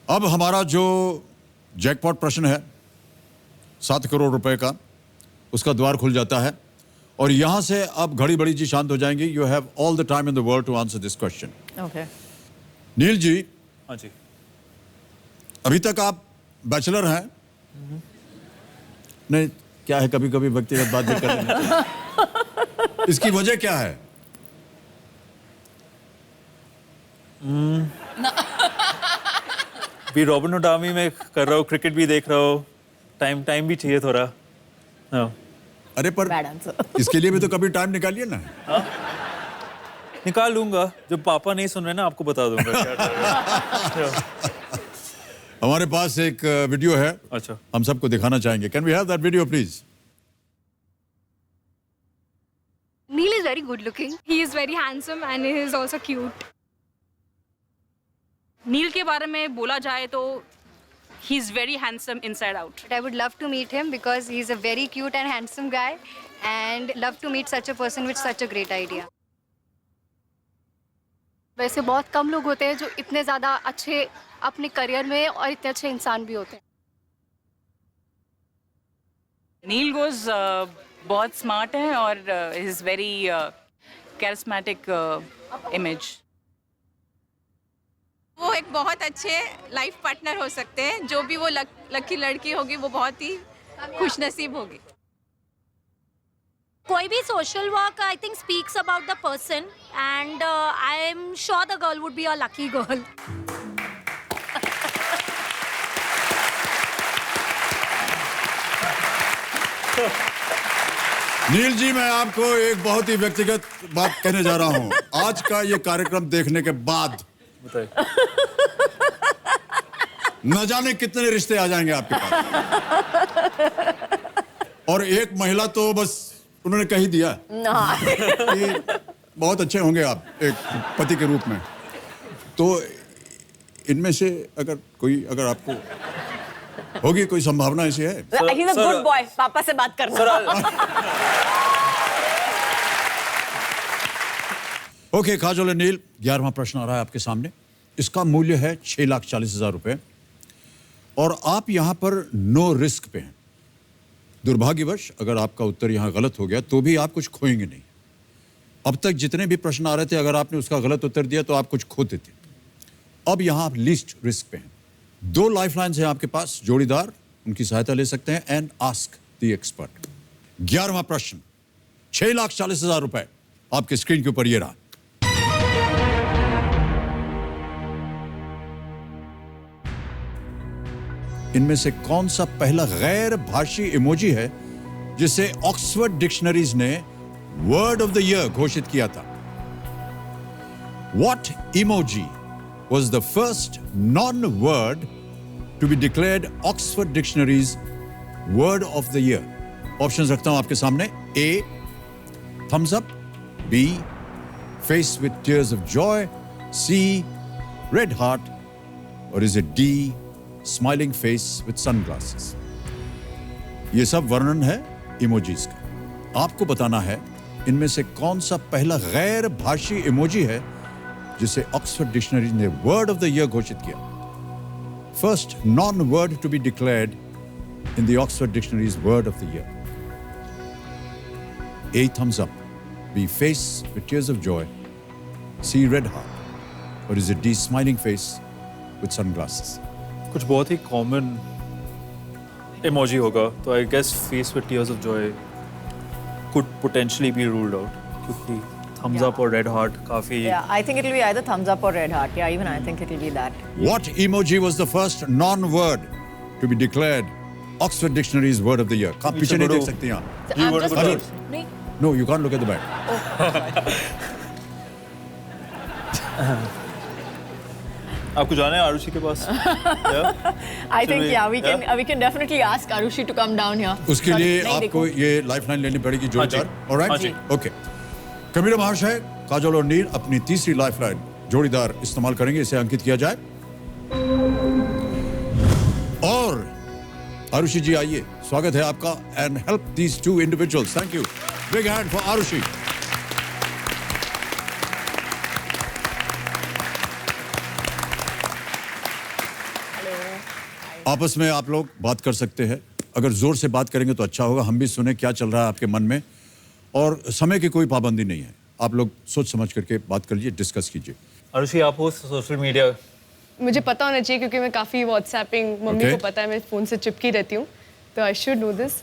अब हमारा जो जैकपॉट प्रश्न है 7 करोड़ रुपए का, उसका द्वार खुल जाता है और यहां से अब घड़ी बड़ी जी शांत हो जाएंगी। You have all the time in the world to answer this question. Okay. Neil जी, हाँ जी। अभी तक आप बैचलर हैं? नहीं, क्या है, कभी कभी व्यक्तिगत बात भी कर लेंगे। इसकी वजह क्या है? भी रॉबिन हुड आर्मी में कर रहा हूँ, क्रिकेट भी देख रहा हूँ, टाइम भी चाहिए थोड़ा। हाँ। अरे पर इसके लिए भी तो कभी टाइम निकालिए ना। हाँ? निकाल लूंगा, जब पापा नहीं सुन रहे ना आपको बता दूंगा क्या हमारे पास एक वीडियो है। अच्छा, हम सबको दिखाना चाहेंगे। Can we have that video please? Neil is very good looking. He is very handsome and he is also cute. नील के बारे में बोला जाए तो he is very handsome inside out. But I would love to meet him because he is a very cute and handsome guy and love to meet such a person with such a great idea. वैसे बहुत कम लोग होते हैं जो इतने ज़्यादा अच्छे अपने करियर में और इतने अच्छे इंसान भी होते हैं। नील गोज बहुत स्मार्ट है और इज वेरी कैरिस्मेटिक इमेज। वो एक बहुत अच्छे लाइफ पार्टनर हो सकते हैं। जो भी वो लकी लड़की होगी वो बहुत ही खुशनसीब होगी। कोई भी social work I think speaks about the person and I am sure the girl would be a lucky girl. Neel ji, मैं आपको एक बहुत ही व्यक्तिगत बात कहने जा रहा हूं। आज का ये कार्यक्रम देखने के बाद न जाने कितने रिश्ते आ जाएंगे आपके पास। और एक महिला तो बस उन्होंने कह ही दिया कि बहुत अच्छे होंगे आप एक पति के रूप में। तो इनमें से अगर आपको होगी कोई संभावना ऐसी है? He's a good boy. पापा से बात करना। ओके, काजोल नील, 11वां प्रश्न आ रहा है आपके सामने। इसका मूल्य है 6,40,000 रुपए और आप यहां पर नो रिस्क पे हैं। दुर्भाग्यवश अगर आपका उत्तर यहां गलत हो गया तो भी आप कुछ खोएंगे नहीं। अब तक जितने भी प्रश्न आ रहे थे, अगर आपने उसका गलत उत्तर दिया तो आप कुछ खोते थे। अब यहां आप लीस्ट रिस्क पे हैं। 2 लाइफलाइंस हैं आपके पास, जोड़ीदार उनकी सहायता ले सकते हैं एंड आस्क द एक्सपर्ट। 11वां प्रश्न, 6,40,000 रुपए आपके स्क्रीन के ऊपर ये रहा। इनमें से कौन सा पहला गैर भाषी इमोजी है जिसे ऑक्सफोर्ड डिक्शनरीज ने वर्ड ऑफ द ईयर घोषित किया था? What emoji was the first non-word to be declared Oxford Dictionary's word of the year? Options रखता हूं आपके सामने। A, thumbs up. B, face with tears of joy. C, red heart. Or is it D, smiling face with sunglasses? ये सब वर्णन है इमोजीज का। आपको बताना है इनमें से कौन सा पहला गैर भाषी इमोजी है जिसे ऑक्सफोर्ड डिक्शनरी ने वर्ड ऑफ द ईयर घोषित किया। First non word to be declared in the Oxford dictionaries word of the year. A, thumbs up. B, face with tears of joy. C, red heart. Or is it D, smiling face with sunglasses? कुछ बहुत ही कॉमन इमोजी होगा, तो I guess face with tears of joy. could potentially be ruled out. क्योंकि thumbs up or red heart काफी. Yeah, I think it will be either thumbs up or red heart. Yeah, even I think it will be that. What emoji was the first non-word to be declared Oxford Dictionary's word of the year? कहाँ पीछे नहीं देख सकती हैं आप? I'm just नहीं. No, you can't look at the back. आपको जाना है आरुषि के पास? I think we can definitely ask Arushi to come down here. उसके लिए नहीं, आपको ये लाइफलाइन लेनी पड़ेगी जोड़ीदार. ऑलराइट? ओके. कबीर महाशय, काजल और नील अपनी तीसरी लाइफलाइन जोड़ीदार इस्तेमाल करेंगे. इसे अंकित किया जाए. और आरुषि जी आइए, स्वागत है आपका. And help these two individuals. Thank you. Big hand for Arushi. आपस में आप लोग बात कर सकते हैं. अगर जोर से बात करेंगे तो अच्छा होगा. हम भी सुने क्या चल रहा है आपके मन में. और समय की कोई पाबंदी नहीं है. आप लोग सोच समझ करके बात कर लीजिए, डिस्कस कीजिए. आरुषि, आप हो सोशल मीडिया? मुझे पता होना चाहिए क्योंकि मैं काफ़ी व्हाट्सएपिंग, मम्मी को पता है मैं फ़ोन से चिपकी रहती हूँ, तो I should know this.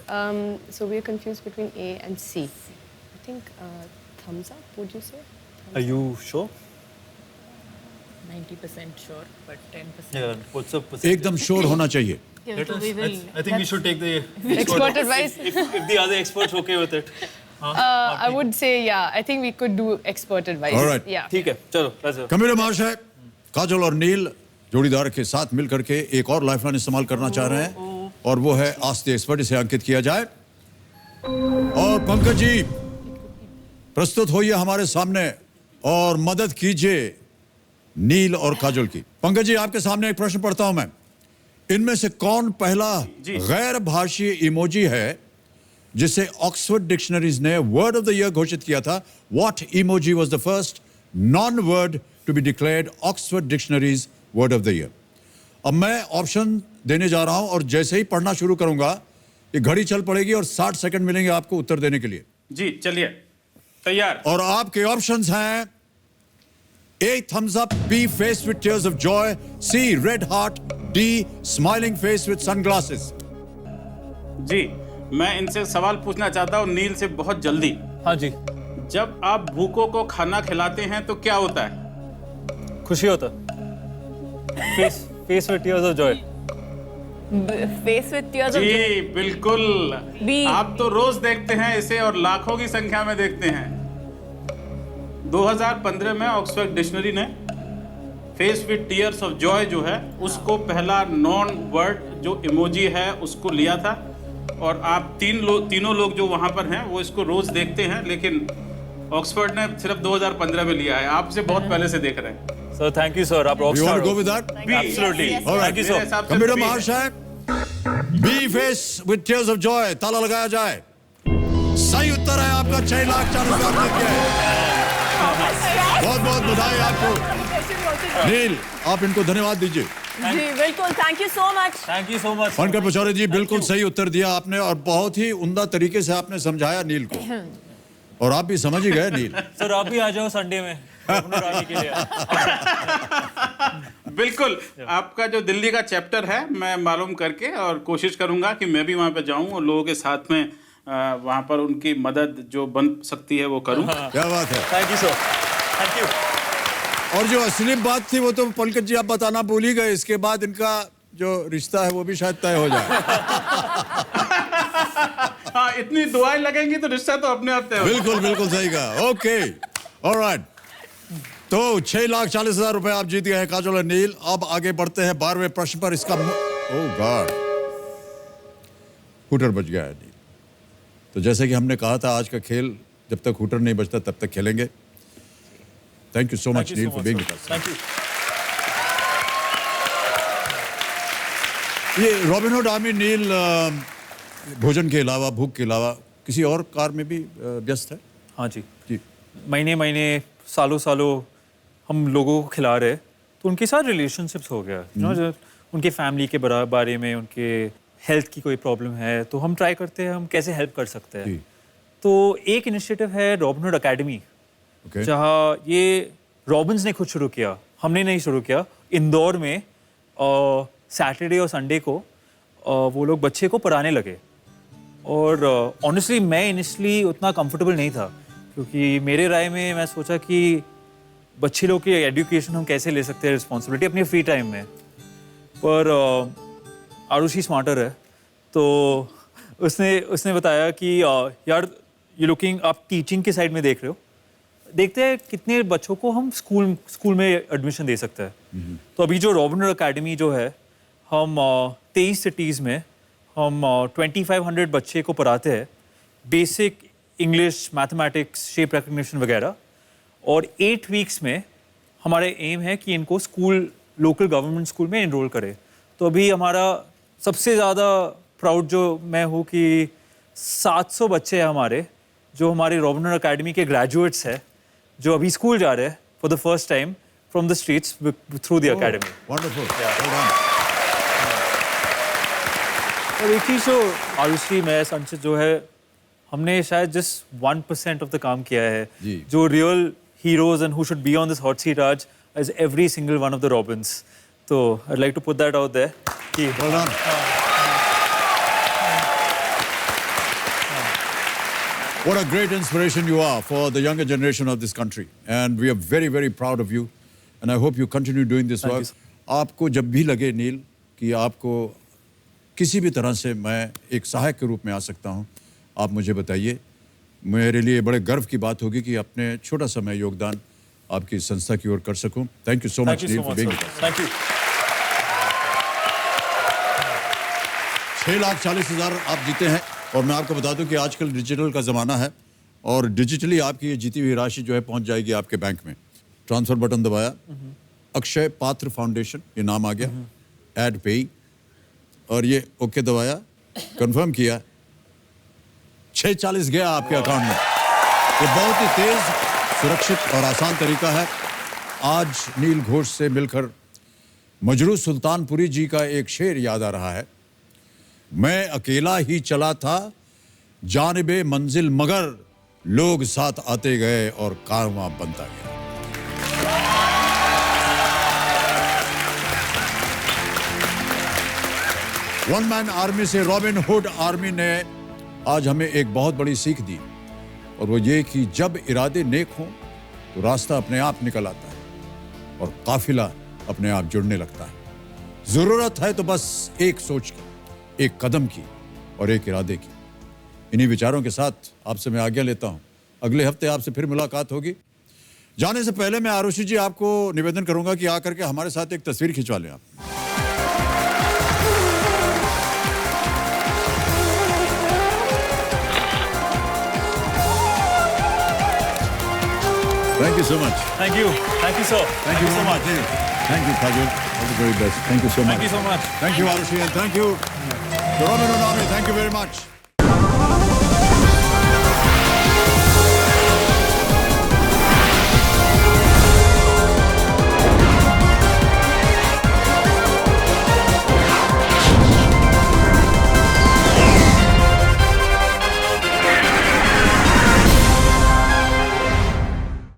So we are confused between A and C. I think thumbs up, would you say? Are you sure? 90% sure, but 10%. Yeah, what's up? एकदम श्योर होना चाहिए. I think we should take the expert advice. If the other experts okay with it. I would say yeah. I think we could do expert advice. All right. Yeah. ठीक है, चलो. let's go. कबीर महाशय, काजल और नील जोड़ीदार के साथ मिल करके एक और लाइफलाइन इस्तेमाल करना चाह रहे हैं, और वो है आस्ते एक्सपर्ट. इसे अंकित किया जाए. और पंकज जी प्रस्तुत होइए हमारे सामने और मदद कीजिए नील और काजल की. पंकज जी, आपके सामने एक प्रश्न पढ़ता हूं मैं. इनमें से कौन पहला गैर भाषीय इमोजी है जिसे ऑक्सफोर्ड डिक्शनरीज ने वर्ड ऑफ द ईयर घोषित किया था? What emoji was the first non word to be declared Oxford dictionaries word of the year? अब मैं ऑप्शन देने जा रहा हूं और जैसे ही पढ़ना शुरू करूंगा ये घड़ी चल पड़ेगी और 60 सेकंड मिलेंगे आपको उत्तर देने के लिए. जी चलिए, तैयार. और आपके ऑप्शंस हैं: A, thumbs up; B, face with tears of joy; C, red heart; D, smiling face with sunglasses. जी, मैं इनसे सवाल पूछना चाहता हूँ नील से बहुत जल्दी. हाँ जी. जब आप भूखों को खाना खिलाते हैं तो क्या होता है? खुशी होता. Face with tears of joy. Face with tears of joy. जी बिल्कुल. B. आप तो रोज देखते हैं इसे और लाखों की संख्या में देखते हैं. 2015 में ऑक्सफोर्ड डिक्शनरी ने face with tears of Joy जो है उसको पहला नॉन वर्ड जो इमोजी है उसको लिया था. और आप तीनों लोग जो वहां पर हैं वो इसको रोज देखते हैं, लेकिन ऑक्सफोर्ड ने सिर्फ 2015 में लिया है. आपसे बहुत पहले से देख रहे हैं. Sir, thank you, sir. आप rock You star want to हो. go with that? Absolutely. All right. Thank you, sir. Kabir महाशय, B, face with tears of joy. ताला लगाया जाए. सही उत्तर है आपका. 6,40,000 आप जीत गए. बहुत बहुत बधाई आपको. नील, आप इनको धन्यवाद दीजिए. जी बिल्कुल. Thank you so much. Thank you so much. Pankaj Pachauri ji, बिल्कुल सही उत्तर दिया आपने और बहुत ही उम्दा तरीके से आपने समझाया नील को, और आप भी समझ ही गए नील. सर, आप भी आ जाओ संडे में अपने रानी के लिए. बिल्कुल. आपका जो दिल्ली का चैप्टर है मैं मालूम करके और कोशिश करूंगा कि मैं भी वहां पे जाऊं और लोगों के साथ में वहां पर उनकी मदद जो बन सकती है वो करूं. क्या बात है. Thank you sir. Thank you. और जो असली बात थी वो तो पंकज जी आप बताना भूल ही गए. इसके बाद इनका जो रिश्ता है वो भी शायद तय हो जाए. हाँ, इतनी दुआएं लगेंगी तो रिश्ता तो अपने आप तय हो. बिल्कुल बिल्कुल सही कहा. Okay, alright. तो 6,40,000 रुपए आप जीत गए हैं काजल और नील. अब आगे बढ़ते हैं 12वें प्रश्न पर. इसका ओह गॉड, हूटर बज गया है नील. तो जैसे कि हमने कहा था आज का खेल जब तक हूटर नहीं बजता तब तक खेलेंगे. Thank you so much Neil for being with us. Thank you. ये रॉबिन हुड आर्मी नील भोजन के अलावा, भूख के अलावा किसी और कार में भी व्यस्त है? हाँ जी. जी. महीने सालों हम लोगों को खिला रहे, तो उनके साथ रिलेशनशिप्स हो गया. जो उनके फैमिली के बारे में, उनके हेल्थ की कोई प्रॉब्लम है तो हम ट्राई करते हैं हम कैसे हेल्प कर सकते हैं. तो एक इनिशिएटिव है रॉबिन हुड अकेडमी, जहाँ ये रॉबिन्स ने खुद शुरू किया, हमने नहीं शुरू किया. इंदौर में सैटरडे और संडे को वो लोग बच्चे को पढ़ाने लगे और ऑनेस्टली मैं इनिशियली उतना कंफर्टेबल नहीं था, क्योंकि मेरे राय में मैं सोचा कि बच्चे लोग की एजुकेशन हम कैसे ले सकते हैं रिस्पॉन्सिबिलिटी अपने फ्री टाइम में। पर आरुषि स्मार्टर है, तो उसने बताया कि यार ये लुकिंग आप टीचिंग के साइड में देख रहे हो, देखते हैं कितने बच्चों को हम स्कूल में एडमिशन दे सकते हैं। तो अभी जो रॉबिन एकेडमी जो है, हम 23 सिटीज़ में हम 2500 बच्चे को पढ़ाते हैं, basic English, mathematics, shape recognition वगैरह। और 8 वीक्स में हमारा एम है कि इनको लोकल गवर्नमेंट स्कूल में इनरोल करें। तो अभी हमारा सबसे ज़्यादा प्राउड जो मैं हूँ कि 700 बच्चे हैं हमारे, जो हमारे रॉबिन एकेडमी के ग्रेजुएट्स हैं, जो अभी स्कूल जा रहे हैं for the first time from the streets through the academy. Wonderful. और एक ही जो आरुषि, मैं, संचित जो है, हमने शायद जस्ट 1% ऑफ द काम किया है। जो real heroes and who should be on this hot seat आज is every single one of the robins. तो I like to put that out there कि What a great inspiration you are for the younger generation of this country, and we are very, very proud of you, and I hope you continue doing this work. आपको जब भी लगे नील कि आपको किसी भी तरह से मैं एक सहायक के रूप में आ सकता हूँ, आप मुझे बताइए। मेरे लिए बड़े गर्व की बात होगी कि अपने छोटा सा मैं योगदान आपकी संस्था की ओर कर सकूँ। Thank you so much Neil for being with us. Thank you. 6,40,000 आप जीते हैं, और मैं आपको बता दूं कि आजकल डिजिटल का ज़माना है, और डिजिटली आपकी ये जीती हुई राशि जो है पहुंच जाएगी आपके बैंक में। ट्रांसफ़र बटन दबाया, अक्षय पात्र फाउंडेशन ये नाम आ गया, ऐड पे, और ये ओके दबाया, कंफर्म किया, 640 गया आपके अकाउंट में। ये बहुत ही तेज़, सुरक्षित और आसान तरीका है। आज नील घोष से मिलकर मजरू सुल्तानपुरी जी का एक शेर याद आ रहा है। मैं अकेला ही चला था जानिबे मंजिल, मगर लोग साथ आते गए और कारवां बनता गया। वन मैन आर्मी से रॉबिन हुड आर्मी ने आज हमें एक बहुत बड़ी सीख दी, और वो ये कि जब इरादे नेक हों तो रास्ता अपने आप निकल आता है और काफिला अपने आप जुड़ने लगता है। जरूरत है तो बस एक सोच की, एक कदम की और एक इरादे की। इन्हीं विचारों के साथ आपसे मैं आज्ञा लेता हूं। अगले हफ्ते आपसे फिर मुलाकात होगी। जाने से पहले मैं आरुषि जी आपको निवेदन करूंगा कि आकर के हमारे साथ एक तस्वीर खिंचवा लें आप। Thank you so much. Thank you. Thank you, sir. Thank you so much. Thank you, Kajol. All the very best. Thank you so much. Thank you so much. Thank you, Arushi, and thank you, Robin Onami. Thank you very much.